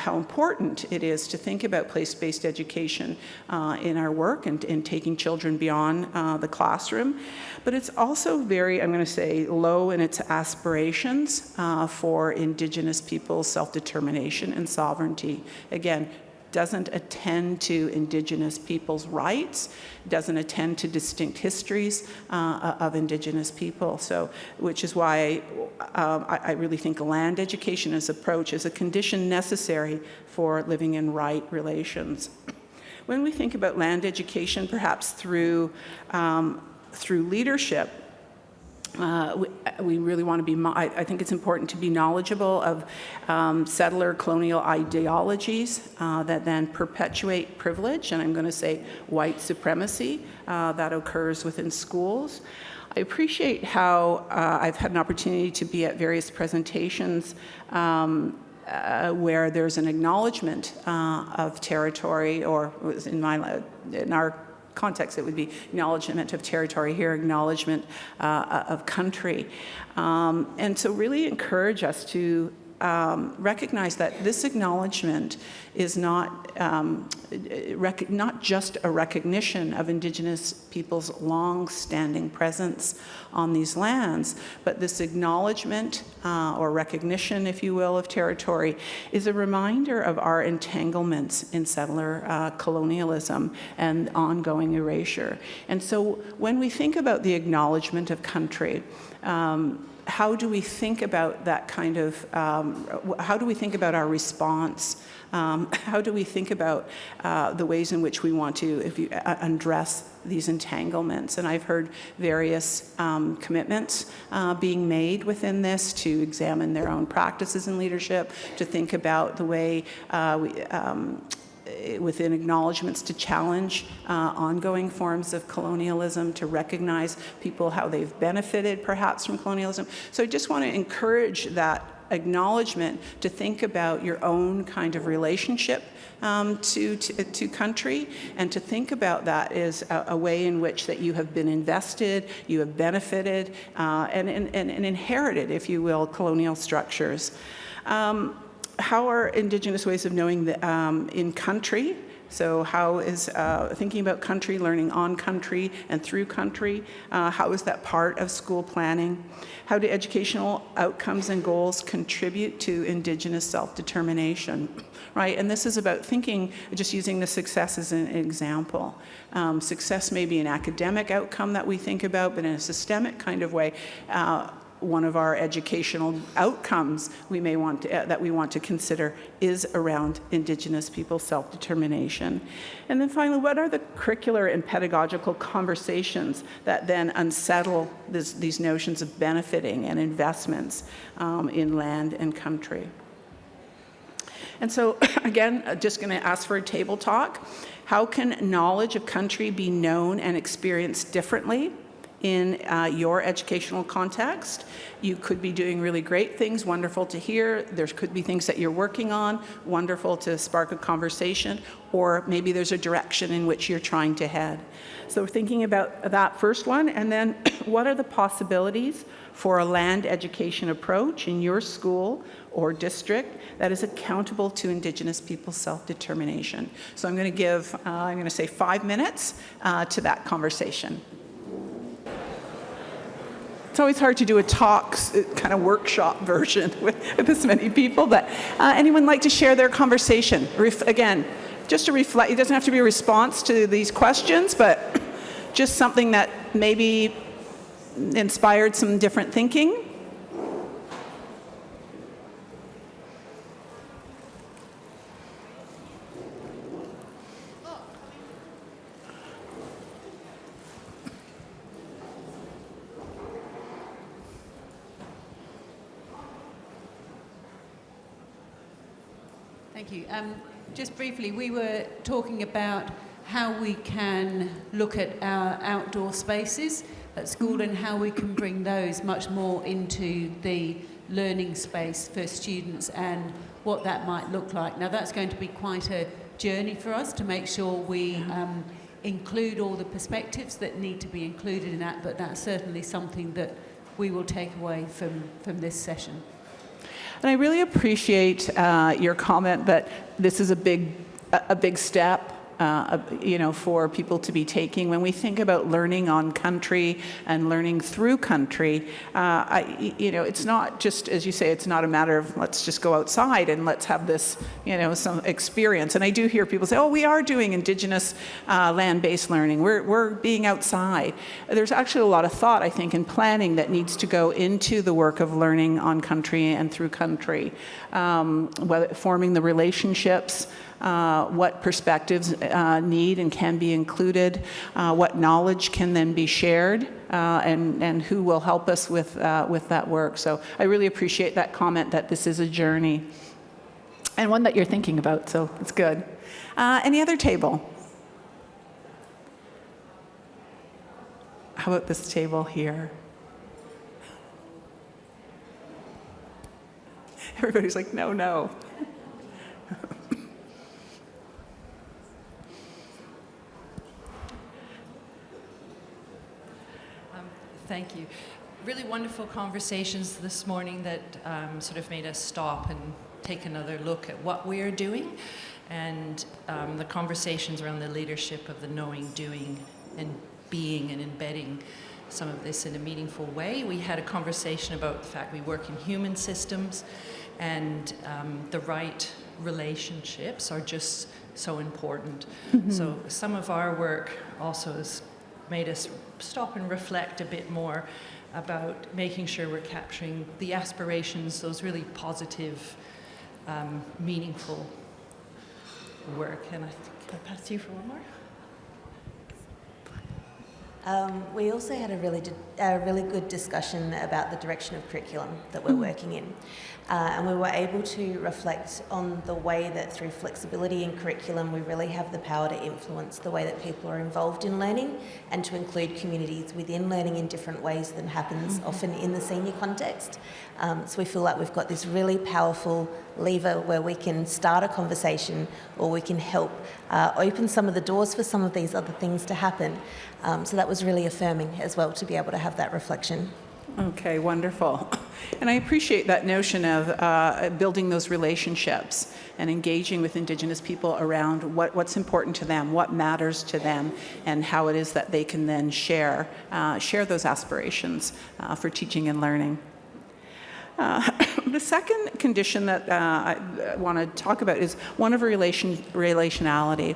important it is to think about place-based education in our work and taking children beyond the classroom. But it's also very, I'm going to say, low in its aspirations for Indigenous people's self-determination and sovereignty. Again, doesn't attend to Indigenous people's rights, doesn't attend to distinct histories of Indigenous people. So, which is why I really think land education as approach is a condition necessary for living in right relations. When we think about land education, perhaps through leadership, we really want to be, I think it's important to be knowledgeable of settler colonial ideologies that then perpetuate privilege, and I'm going to say white supremacy, that occurs within schools. I appreciate how I've had an opportunity to be at various presentations where there's an acknowledgement of territory, or in our context, it would be acknowledgement of territory, here acknowledgement of country. And so really encourage us to recognize that this acknowledgement is not just a recognition of Indigenous people's long-standing presence on these lands, but this acknowledgement or recognition, if you will, of territory is a reminder of our entanglements in settler colonialism and ongoing erasure. And so when we think about the acknowledgement of country, how do we think about that kind of, how do we think about our response? How do we think about the ways in which we want to address these entanglements? And I've heard various commitments being made within this to examine their own practices in leadership, to think about the way within acknowledgements to challenge ongoing forms of colonialism, to recognize people, how they've benefited perhaps from colonialism. So I just want to encourage that acknowledgement to think about your own kind of relationship to country, and to think about that as a way in which that you have been invested, you have benefited, and inherited, if you will, colonial structures. How are Indigenous ways of knowing in country So how is thinking about country, learning on country and through country, how is that part of school planning? How do educational outcomes and goals contribute to Indigenous self-determination, right? And this is about thinking, just using the success as an example. Success may be an academic outcome that we think about, but in a systemic kind of way, one of our educational outcomes that we want to consider is around Indigenous people's self-determination. And then finally, what are the curricular and pedagogical conversations that then unsettle these notions of benefiting and investments in land and country? And so, again, just going to ask for a table talk. How can knowledge of country be known and experienced differently in your educational context? You could be doing really great things, wonderful to hear. There could be things that you're working on, wonderful to spark a conversation, or maybe there's a direction in which you're trying to head. So we're thinking about that first one, and then what are the possibilities for a land education approach in your school or district that is accountable to Indigenous people's self-determination? So I'm going to give, I'm going to say 5 minutes to that conversation. It's always hard to do a talk, kind of workshop version with this many people, but anyone like to share their conversation? Again, just to reflect, it doesn't have to be a response to these questions, but just something that maybe inspired some different thinking. Thank you. Just briefly, we were talking about how we can look at our outdoor spaces at school and how we can bring those much more into the learning space for students and what that might look like. Now, that's going to be quite a journey for us to make sure we include all the perspectives that need to be included in that, but that's certainly something that we will take away from this session. And I really appreciate your comment that this is a big step, for people to be taking. When we think about learning on country and learning through country, it's not just, as you say, it's not a matter of let's just go outside and let's have this, some experience. And I do hear people say, oh, we are doing Indigenous land-based learning. We're being outside. There's actually a lot of thought, I think, and planning that needs to go into the work of learning on country and through country, whether forming the relationships, what perspectives need and can be included, what knowledge can then be shared, and who will help us with that work. So I really appreciate that comment that this is a journey and one that you're thinking about, so it's good. Any other table? How about this table here? Everybody's like, no. Thank you. Really wonderful conversations this morning that sort of made us stop and take another look at what we're doing, and the conversations around the leadership of the knowing, doing, and being and embedding some of this in a meaningful way. We had a conversation about the fact we work in human systems, and the right relationships are just so important. Mm-hmm. So some of our work also has made us stop and reflect a bit more about making sure we're capturing the aspirations, those really positive, meaningful work. And I think I'll pass to you for one more. We also had a really good discussion about the direction of curriculum that we're working in. And we were able to reflect on the way that through flexibility in curriculum, we really have the power to influence the way that people are involved in learning and to include communities within learning in different ways than happens often in the senior context. So we feel like we've got this really powerful lever where we can start a conversation or we can help open some of the doors for some of these other things to happen. So that was really affirming as well to be able to have that reflection. Okay, wonderful. And I appreciate that notion of building those relationships and engaging with Indigenous people around what's important to them, what matters to them, and how it is that they can then share those aspirations for teaching and learning. The second condition that I want to talk about is one of relationality.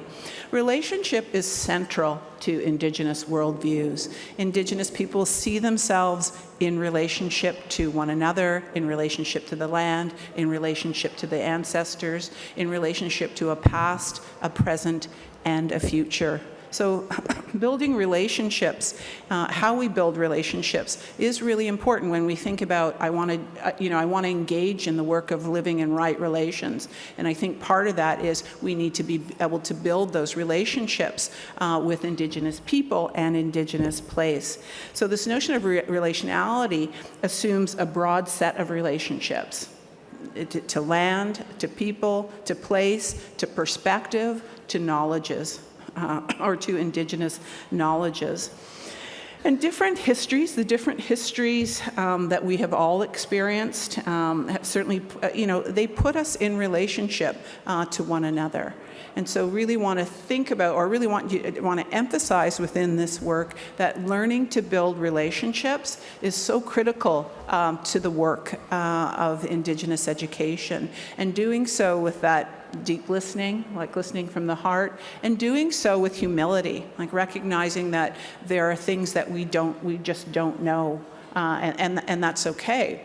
Relationship is central to Indigenous worldviews. Indigenous people see themselves in relationship to one another, in relationship to the land, in relationship to the ancestors, in relationship to a past, a present, and a future. So building relationships, how we build relationships is really important when we think about, I want to engage in the work of living in right relations. And I think part of that is we need to be able to build those relationships with Indigenous people and Indigenous place. So this notion of relationality assumes a broad set of relationships. To land, to people, to place, to perspective, to knowledges. Or to Indigenous knowledges. And different histories, the different histories that we have all experienced, have certainly, they put us in relationship to one another. And so really want to think about, or really want to emphasize within this work that learning to build relationships is so critical to the work of Indigenous education. And doing so with that deep listening, like listening from the heart, and doing so with humility, like recognizing that there are things that we just don't know, and that's okay.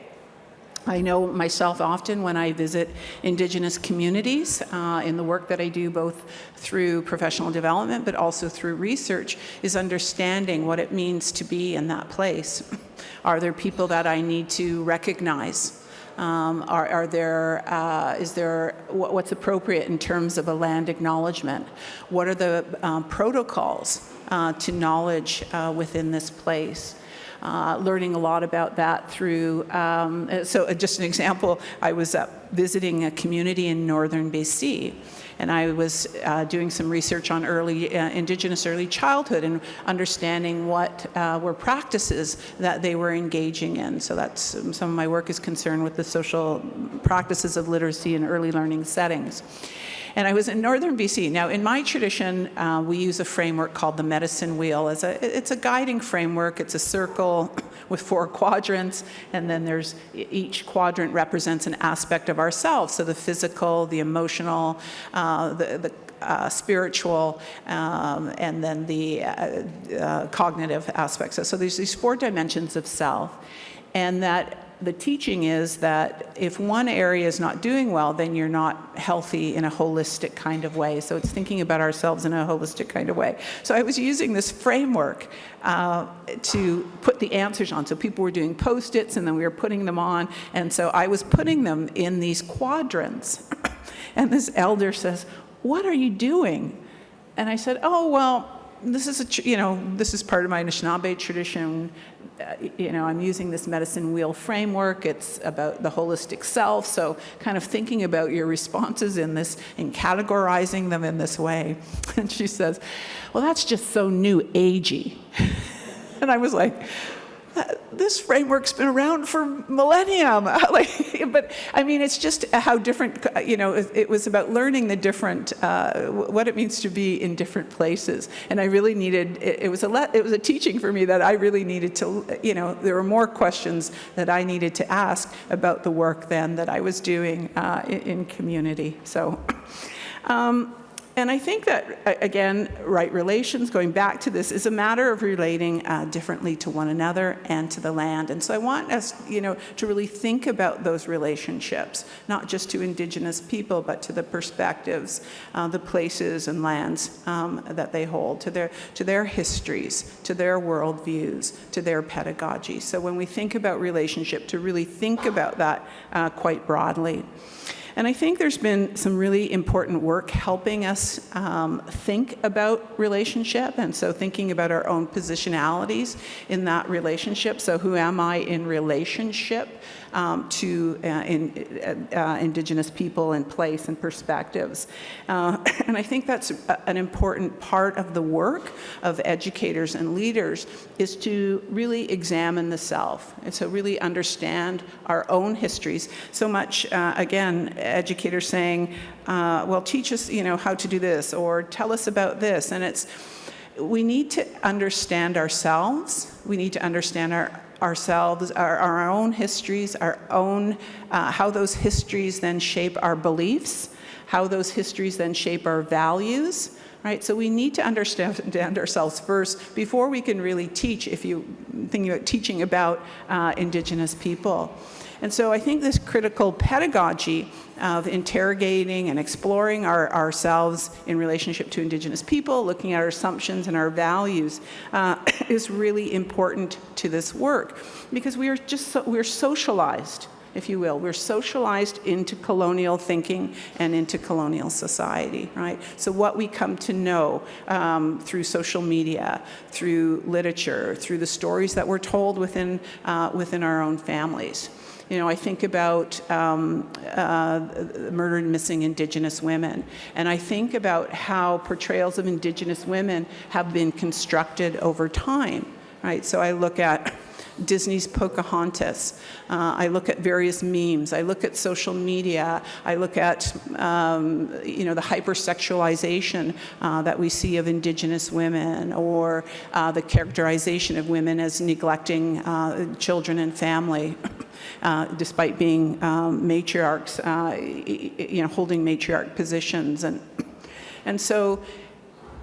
I know myself often when I visit Indigenous communities in the work that I do both through professional development but also through research is understanding what it means to be in that place. Are there people that I need to recognize? Is there what's appropriate in terms of a land acknowledgement? What are the protocols to knowledge within this place? Learning a lot about that through, so just an example, I was visiting a community in northern BC, and I was doing some research on Indigenous early childhood and understanding what were practices that they were engaging in. So that's some of my work is concerned with the social practices of literacy in early learning settings. And I was in northern BC. Now, in my tradition, we use a framework called the medicine wheel. It's a guiding framework. It's a circle with 4 quadrants, and then each quadrant represents an aspect of ourselves. So the physical, the emotional, the spiritual, and then the cognitive aspects. So there's these 4 dimensions of self, and that the teaching is that if one area is not doing well, then you're not healthy in a holistic kind of way. So it's thinking about ourselves in a holistic kind of way. So I was using this framework to put the answers on. So people were doing Post-its, and then we were putting them on. And so I was putting them in these quadrants. And this elder says, "What are you doing?" And I said, "Oh, well, this is this is part of my Anishinaabe tradition. I'm using this medicine wheel framework. It's about the holistic self. So kind of thinking about your responses in this and categorizing them in this way." And she says, "Well, that's just so new agey." And I was like, this framework's been around for millennium. But I mean, it's just how different, it was about learning the different, what it means to be in different places. And I really needed, it was a teaching for me that I really needed to, there were more questions that I needed to ask about the work then that I was doing in community. So, and I think that, again, right relations, going back to this, is a matter of relating differently to one another and to the land. And so I want us, to really think about those relationships, not just to Indigenous people, but to the perspectives, the places and lands that they hold, to their histories, to their worldviews, to their pedagogy. So when we think about relationship, to really think about that quite broadly. And I think there's been some really important work helping us think about relationship, and so thinking about our own positionalities in that relationship. So who am I in relationship to Indigenous people and place and perspectives? And I think that's an important part of the work of educators and leaders, is to really examine the self, and so really understand our own histories. So much, again, educators saying, well, teach us, how to do this, or tell us about this. And we need to understand ourselves. We need to understand ourselves, our own histories, our own, how those histories then shape our beliefs, how those histories then shape our values, right? So we need to understand ourselves first before we can really teach, if you think about teaching about Indigenous people. And so I think this critical pedagogy of interrogating and exploring ourselves in relationship to Indigenous people, looking at our assumptions and our values, is really important to this work, because we're socialized, if you will. We're socialized into colonial thinking and into colonial society, right? So what we come to know through social media, through literature, through the stories that we're told within our own families. I think about murdered and missing Indigenous women, and I think about how portrayals of Indigenous women have been constructed over time, right? So I look at Disney's Pocahontas. I look at various memes. I look at social media. I look at, the hypersexualization that we see of Indigenous women, or the characterization of women as neglecting children and family, despite being matriarchs, holding matriarch positions. And so,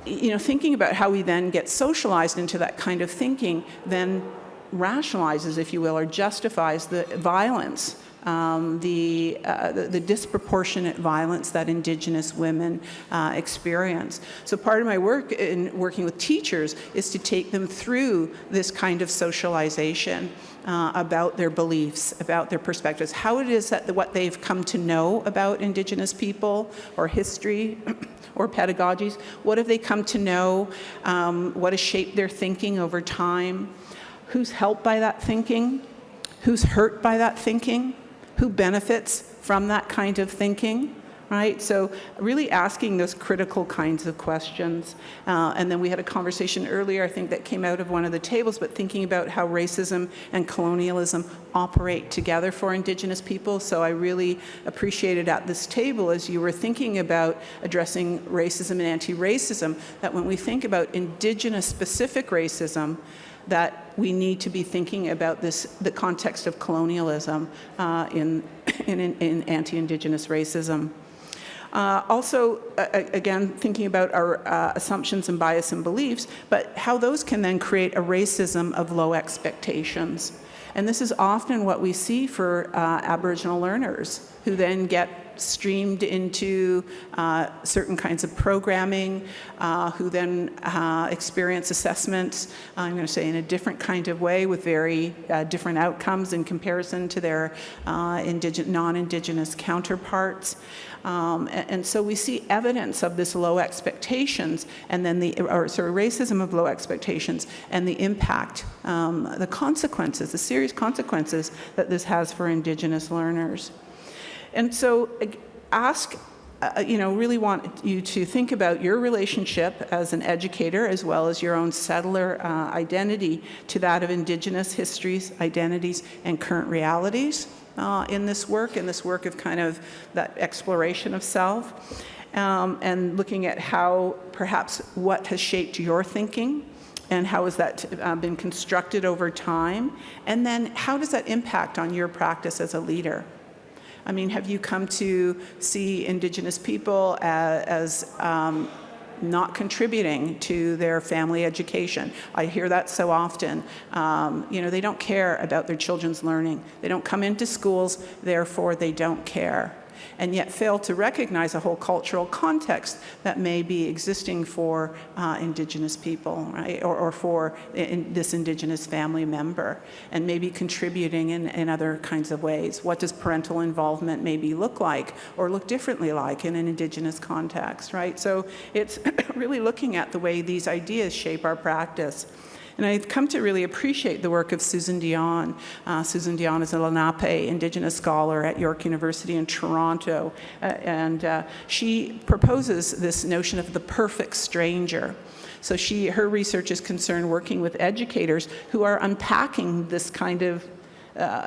thinking about how we then get socialized into that kind of thinking then rationalizes, if you will, or justifies the violence, the disproportionate violence that Indigenous women experience. So part of my work in working with teachers is to take them through this kind of socialization about their beliefs, about their perspectives, how it is that what they've come to know about Indigenous people or history or pedagogies, what have they come to know, what has shaped their thinking over time, who's helped by that thinking, who's hurt by that thinking, who benefits from that kind of thinking, right? So really asking those critical kinds of questions. And then we had a conversation earlier, I think, that came out of one of the tables, but thinking about how racism and colonialism operate together for Indigenous people. So I really appreciated at this table, as you were thinking about addressing racism and anti-racism, that when we think about Indigenous-specific racism, that we need to be thinking about the context of colonialism in anti-Indigenous racism. Also, again, thinking about our assumptions and bias and beliefs, but how those can then create a racism of low expectations. And this is often what we see for Aboriginal learners, who then get streamed into certain kinds of programming, who then experience assessments, I'm going to say in a different kind of way, with very different outcomes in comparison to their non-Indigenous counterparts. And so we see evidence of this low expectations, and then racism of low expectations, and the impact, the consequences, the serious consequences that this has for Indigenous learners. And so really want you to think about your relationship as an educator, as well as your own settler identity, to that of Indigenous histories, identities, and current realities in this work of kind of that exploration of self, and looking at how perhaps what has shaped your thinking, and how has that been constructed over time, and then how does that impact on your practice as a leader? I mean, have you come to see Indigenous people as not contributing to their family education? I hear that so often. They don't care about their children's learning. They don't come into schools, therefore they don't care. and yet fail to recognize a whole cultural context that may be existing for Indigenous people, right? Or for this Indigenous family member, and maybe contributing in other kinds of ways. What does parental involvement maybe look like, or look differently like in an Indigenous context, right? So it's really looking at the way these ideas shape our practice. And I've come to really appreciate the work of Susan Dion. Susan Dion is a Lenape Indigenous scholar at York University in Toronto, and she proposes this notion of the perfect stranger. So her research is concerned working with educators who are unpacking this kind of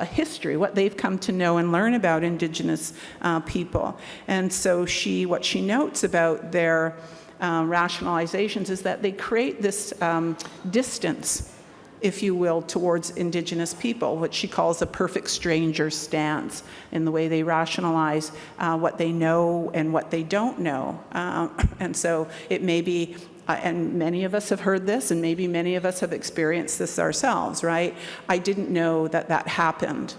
history, what they've come to know and learn about Indigenous people. And so what she notes about their rationalizations is that they create this distance, if you will, towards Indigenous people, what she calls a perfect stranger stance, in the way they rationalize what they know and what they don't know. And so it may be, and many of us have heard this, and maybe many of us have experienced this ourselves, right? I didn't know that happened.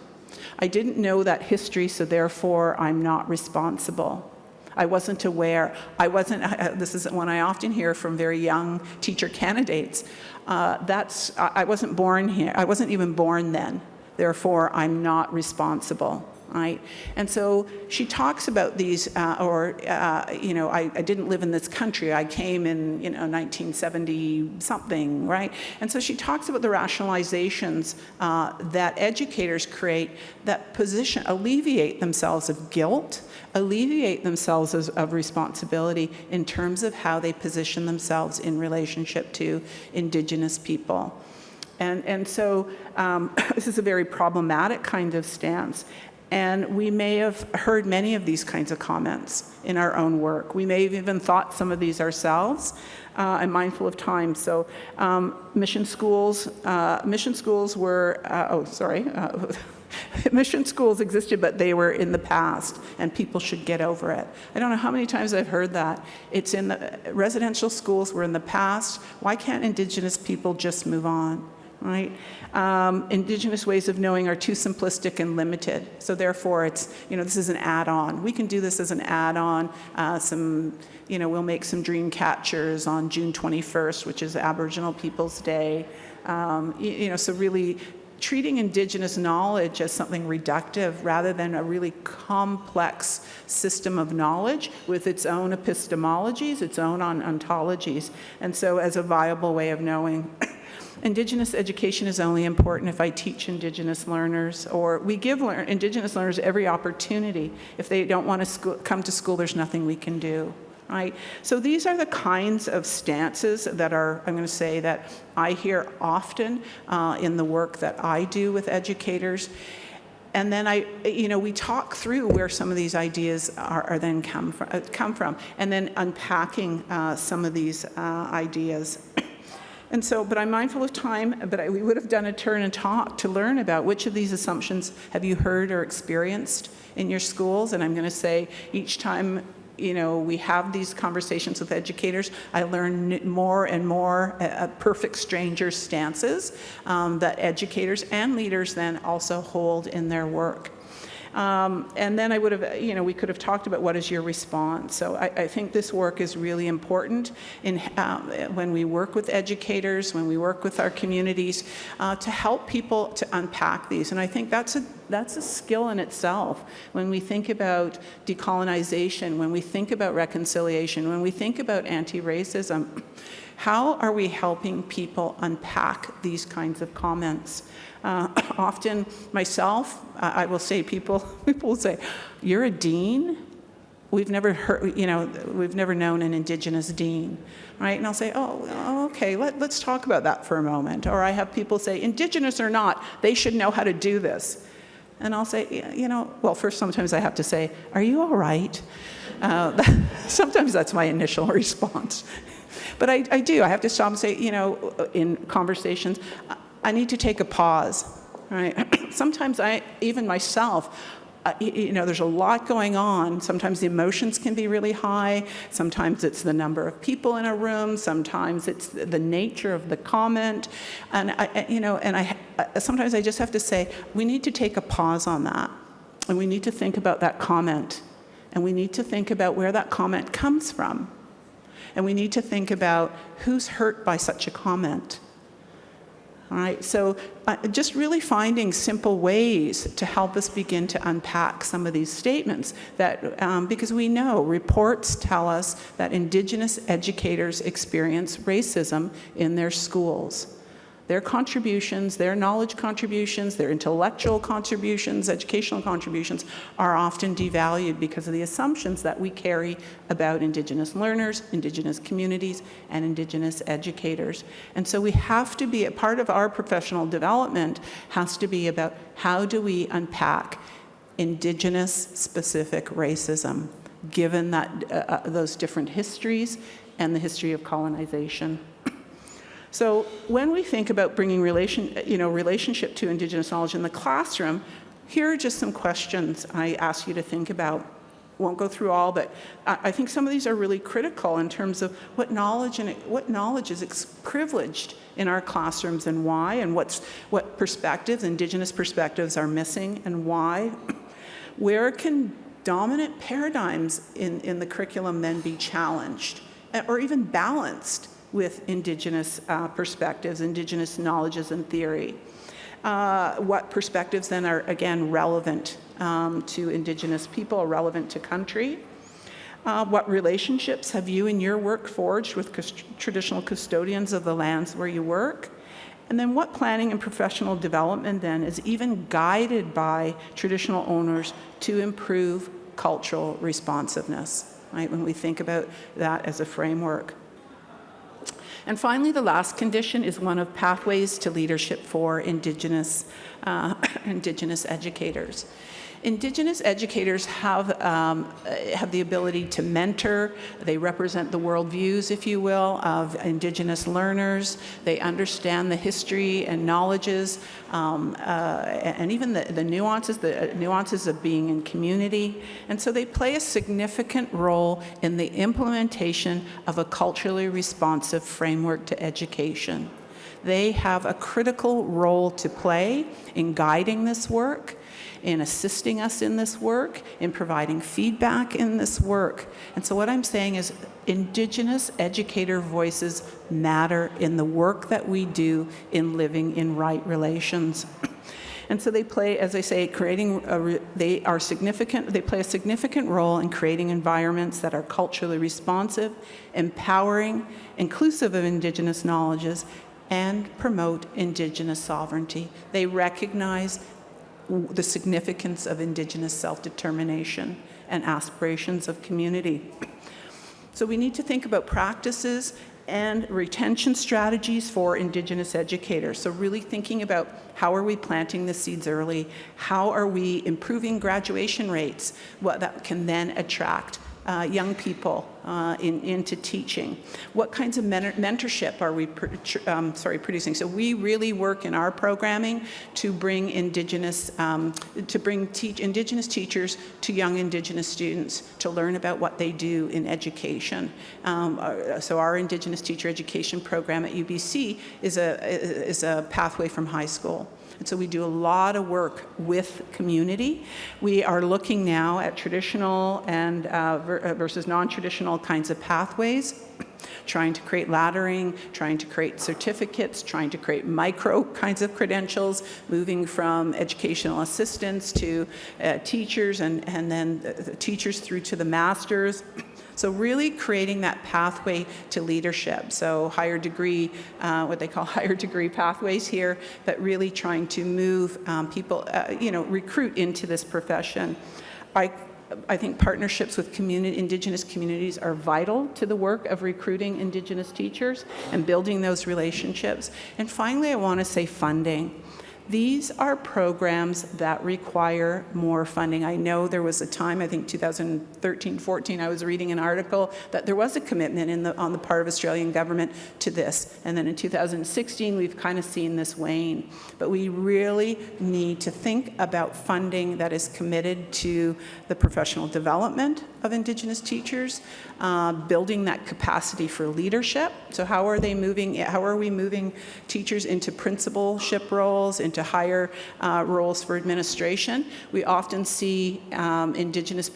I didn't know that history, so therefore I'm not responsible. I wasn't aware. This is one I often hear from very young teacher candidates. I wasn't born here. I wasn't even born then. Therefore, I'm not responsible, right? And so she talks about these, I didn't live in this country. I came in, 1970 something, right? And so she talks about the rationalizations that educators create that alleviate themselves of guilt, alleviate themselves of responsibility in terms of how they position themselves in relationship to Indigenous people. And so this is a very problematic kind of stance. And we may have heard many of these kinds of comments in our own work. We may have even thought some of these ourselves. I'm mindful of time. So mission schools were, mission schools existed, but they were in the past, and people should get over it. I don't know how many times I've heard that. It's in the residential schools were in the past. Why can't Indigenous people just move on, right? Indigenous ways of knowing are too simplistic and limited. So therefore, it's, this is an add-on. We can do this as an add-on. We'll make some dream catchers on June 21st, which is Aboriginal Peoples' Day. So really treating Indigenous knowledge as something reductive rather than a really complex system of knowledge with its own epistemologies, its own ontologies, and so as a viable way of knowing. Indigenous education is only important if I teach Indigenous learners, or we give Indigenous learners every opportunity. If they don't want to come to school, there's nothing we can do. Right? So these are the kinds of stances that I'm going to say, that I hear often in the work that I do with educators. And then we talk through where some of these ideas are then come from, and then unpacking some of these ideas. And so, but I'm mindful of time, but we would have done a turn and talk to learn about which of these assumptions have you heard or experienced in your schools. And I'm going to say each time we have these conversations with educators, I learn more and more perfect stranger stances that educators and leaders then also hold in their work. And then I would have, we could have talked about what is your response. So I think this work is really important in when we work with educators, when we work with our communities, to help people to unpack these. And I think that's a skill in itself. When we think about decolonization, when we think about reconciliation, when we think about anti-racism, how are we helping people unpack these kinds of comments? Often myself, I will say, people will say, "You're a dean? We've never heard, we've never known an Indigenous dean," right? And I'll say, "Oh, okay, let's talk about that for a moment." Or I have people say, "Indigenous or not, they should know how to do this." And I'll say, well, first sometimes I have to say, "Are you all right?" Sometimes that's my initial response. But I have to stop and say, in conversations, I need to take a pause, right? Sometimes even myself, there's a lot going on. Sometimes the emotions can be really high. Sometimes it's the number of people in a room. Sometimes it's the nature of the comment. And sometimes I just have to say, we need to take a pause on that. And we need to think about that comment And we need to think about where that comment comes from. And we need to think about who's hurt by such a comment. All right, so just really finding simple ways to help us begin to unpack some of these statements that, because we know reports tell us that Indigenous educators experience racism in their schools. Their contributions, their knowledge contributions, their intellectual contributions, educational contributions are often devalued because of the assumptions that we carry about Indigenous learners, Indigenous communities, and Indigenous educators. And so we have to be, a part of our professional development has to be about how do we unpack Indigenous specific racism, given that those different histories and the history of colonization. So when we think about bringing relationship to Indigenous knowledge in the classroom, here are just some questions I ask you to think about. Won't go through all, but I think some of these are really critical in terms of what knowledge is privileged in our classrooms and why, and what perspectives, Indigenous perspectives, are missing and why. Where can dominant paradigms in the curriculum then be challenged or even balanced with Indigenous perspectives, Indigenous knowledges and theory? What perspectives then are, again, relevant to Indigenous people, relevant to country? What relationships have you in your work forged with traditional custodians of the lands where you work? And then what planning and professional development then is even guided by traditional owners to improve cultural responsiveness, right, when we think about that as a framework? And finally, the last condition is one of pathways to leadership for Indigenous educators. Indigenous educators have the ability to mentor. They represent the worldviews, if you will, of Indigenous learners. They understand the history and knowledges, and even the nuances of being in community. And so they play a significant role in the implementation of a culturally responsive framework to education. They have a critical role to play in guiding this work, in assisting us in this work, in providing feedback in this work. And so what I'm saying is Indigenous educator voices matter in the work that we do in living in right relations. And so they play, as I say, they play a significant role in creating environments that are culturally responsive, empowering, inclusive of Indigenous knowledges, and promote Indigenous sovereignty. They recognize the significance of Indigenous self-determination and aspirations of community. So we need to think about practices and retention strategies for Indigenous educators. So really thinking about how are we planting the seeds early, how are we improving graduation rates, what that can then attract young people into teaching. What kinds of mentorship are we producing? So we really work in our programming to bring Indigenous teachers to young Indigenous students to learn about what they do in education. So our Indigenous teacher education program at UBC is a pathway from high school. And so we do a lot of work with community. We are looking now at traditional and versus non-traditional kinds of pathways, trying to create laddering, trying to create certificates, trying to create micro kinds of credentials, moving from educational assistants to teachers and then teachers through to the masters. So really creating that pathway to leadership. So higher degree, what they call higher degree pathways here, but really trying to move people, recruit into this profession. I think partnerships with Indigenous communities are vital to the work of recruiting Indigenous teachers and building those relationships. And finally, I want to say funding. These are programs that require more funding. I know there was a time, I think 2013-14, I was reading an article that there was a commitment on the part of Australian government to this. And then in 2016, we've kind of seen this wane. But we really need to think about funding that is committed to the professional development of Indigenous teachers, building that capacity for leadership. So how are we moving teachers into principalship roles, into into higher roles for administration. We often see Indigenous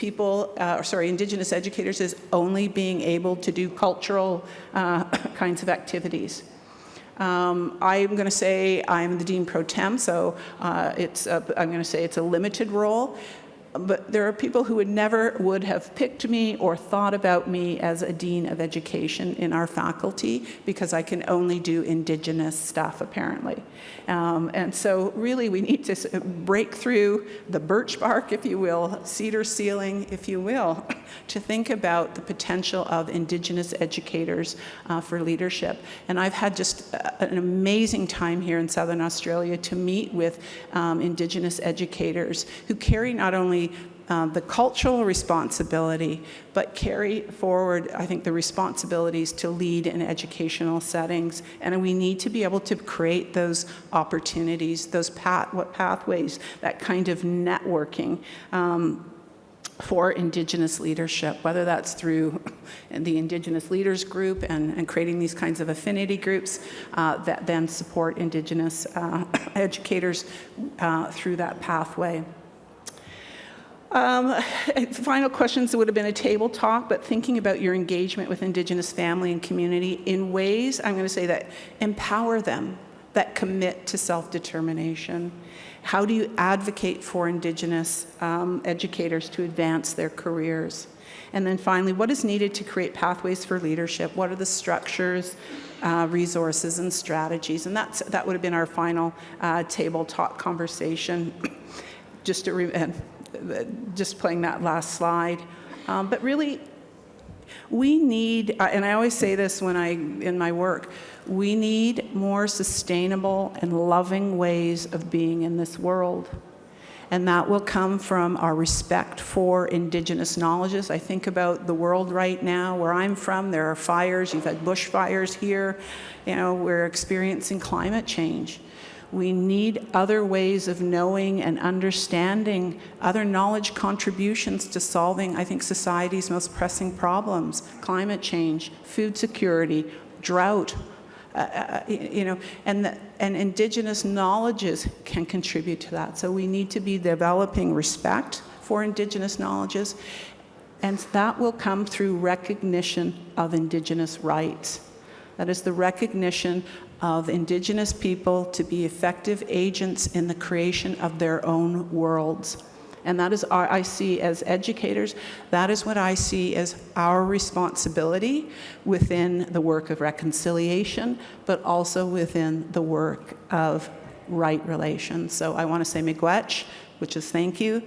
educators as only being able to do cultural kinds of activities. I'm going to say I'm the Dean Pro Tem, so I'm going to say it's a limited role. But there are people who would have picked me or thought about me as a Dean of Education in our faculty because I can only do Indigenous stuff, apparently. And so really we need to break through the birch bark, if you will, cedar ceiling, if you will, to think about the potential of Indigenous educators for leadership. And I've had just an amazing time here in Southern Australia to meet with Indigenous educators who carry not only the cultural responsibility, but carry forward, I think, the responsibilities to lead in educational settings. And we need to be able to create those opportunities, those pathways, that kind of networking for Indigenous leadership, whether that's through the Indigenous Leaders Group and creating these kinds of affinity groups that then support Indigenous educators through that pathway. Final questions would have been a table talk, but thinking about your engagement with Indigenous family and community in ways, I'm going to say, that empower them, that commit to self-determination. How do you advocate for Indigenous educators to advance their careers? And then finally, what is needed to create pathways for leadership? What are the structures, resources, and strategies? And that would have been our final table talk conversation. Just playing that last slide. But really, we need, and I always say this in my work, we need more sustainable and loving ways of being in this world. And that will come from our respect for Indigenous knowledges. I think about the world right now. Where I'm from, there are fires. You've had bushfires here. We're experiencing climate change. We need other ways of knowing and understanding, other knowledge contributions to solving, I think, society's most pressing problems: climate change, food security, drought. And Indigenous knowledges can contribute to that. So we need to be developing respect for Indigenous knowledges, and that will come through recognition of Indigenous rights. That is the recognition of Indigenous people to be effective agents in the creation of their own worlds. And that is I see as educators, that is what I see as our responsibility within the work of reconciliation, but also within the work of right relations. So I want to say miigwech, which is thank you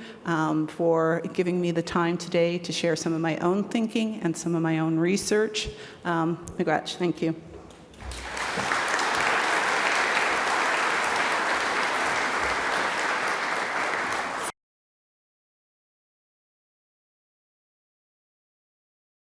for giving me the time today to share some of my own thinking and some of my own research. Miigwech, thank you.